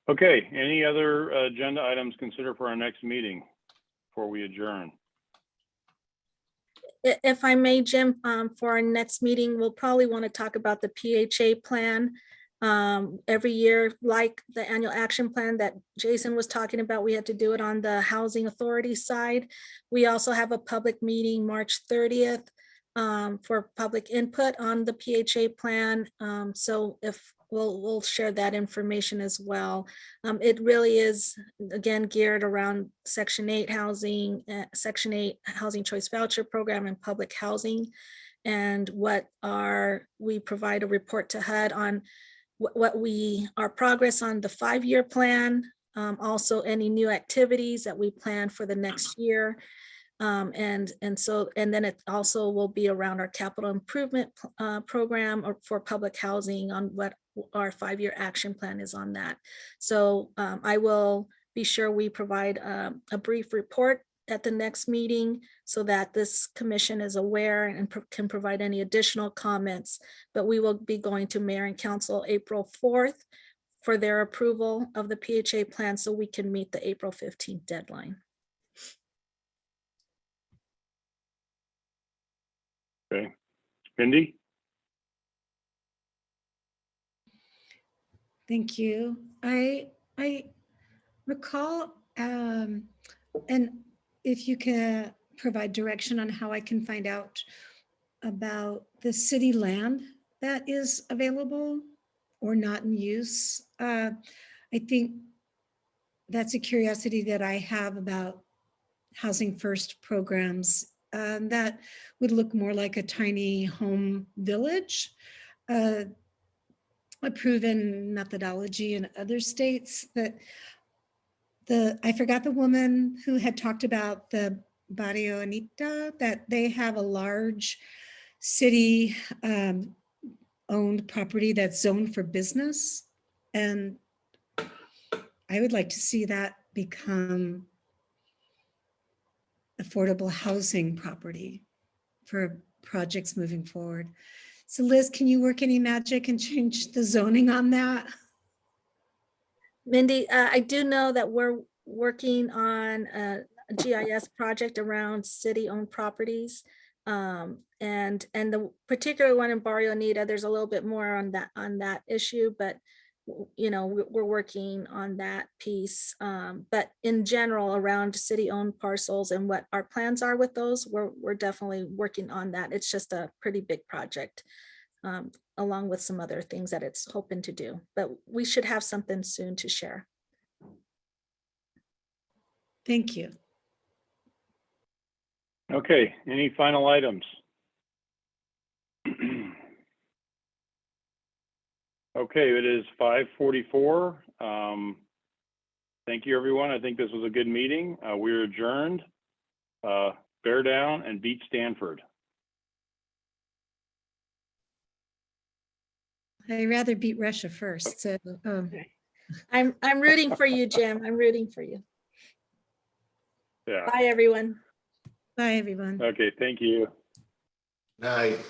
Speaker 1: Okay, any other agenda items considered for our next meeting before we adjourn?
Speaker 5: If I may, Jim, for our next meeting, we'll probably want to talk about the PHA plan. Every year, like the annual action plan that Jason was talking about, we had to do it on the housing authority side. We also have a public meeting March 30th for public input on the PHA plan. So if we'll share that information as well. It really is, again, geared around Section 8 housing, Section 8 housing choice voucher program and public housing. And we provide a report to HUD on our progress on the 5-year plan, also any new activities that we plan for the next year. And then it also will be around our capital improvement program or for public housing on what our 5-year action plan is on that. So I will be sure we provide a brief report at the next meeting so that this commission is aware and can provide any additional comments. But we will be going to Mayor and Council April 4th for their approval of the PHA plan so we can meet the April 15th deadline.
Speaker 1: Okay, Cindy?
Speaker 15: Thank you. I recall, and if you can provide direction on how I can find out about the city land that is available or not in use. I think that's a curiosity that I have about Housing First programs that would look more like a tiny home village. A proven methodology in other states that I forgot the woman who had talked about the Barrio Anita, that they have a large city owned property that's zoned for business. And I would like to see that become affordable housing property for projects moving forward. So Liz, can you work any magic and change the zoning on that?
Speaker 5: Mindy, I do know that we're working on a GIS project around city-owned properties. And the particular one in Barrio Anita, there's a little bit more on that issue, but we're working on that piece. But in general, around city-owned parcels and what our plans are with those, we're definitely working on that. It's just a pretty big project, along with some other things that it's hoping to do. But we should have something soon to share.
Speaker 15: Thank you.
Speaker 1: Okay, any final items? Okay, it is 5:44. Thank you, everyone. I think this was a good meeting. We're adjourned. Bear down and beat Stanford.
Speaker 15: I'd rather beat Russia first. So
Speaker 5: I'm rooting for you, Jim. I'm rooting for you.
Speaker 1: Yeah.
Speaker 5: Bye, everyone.
Speaker 15: Bye, everyone.
Speaker 1: Okay, thank you.
Speaker 3: Night.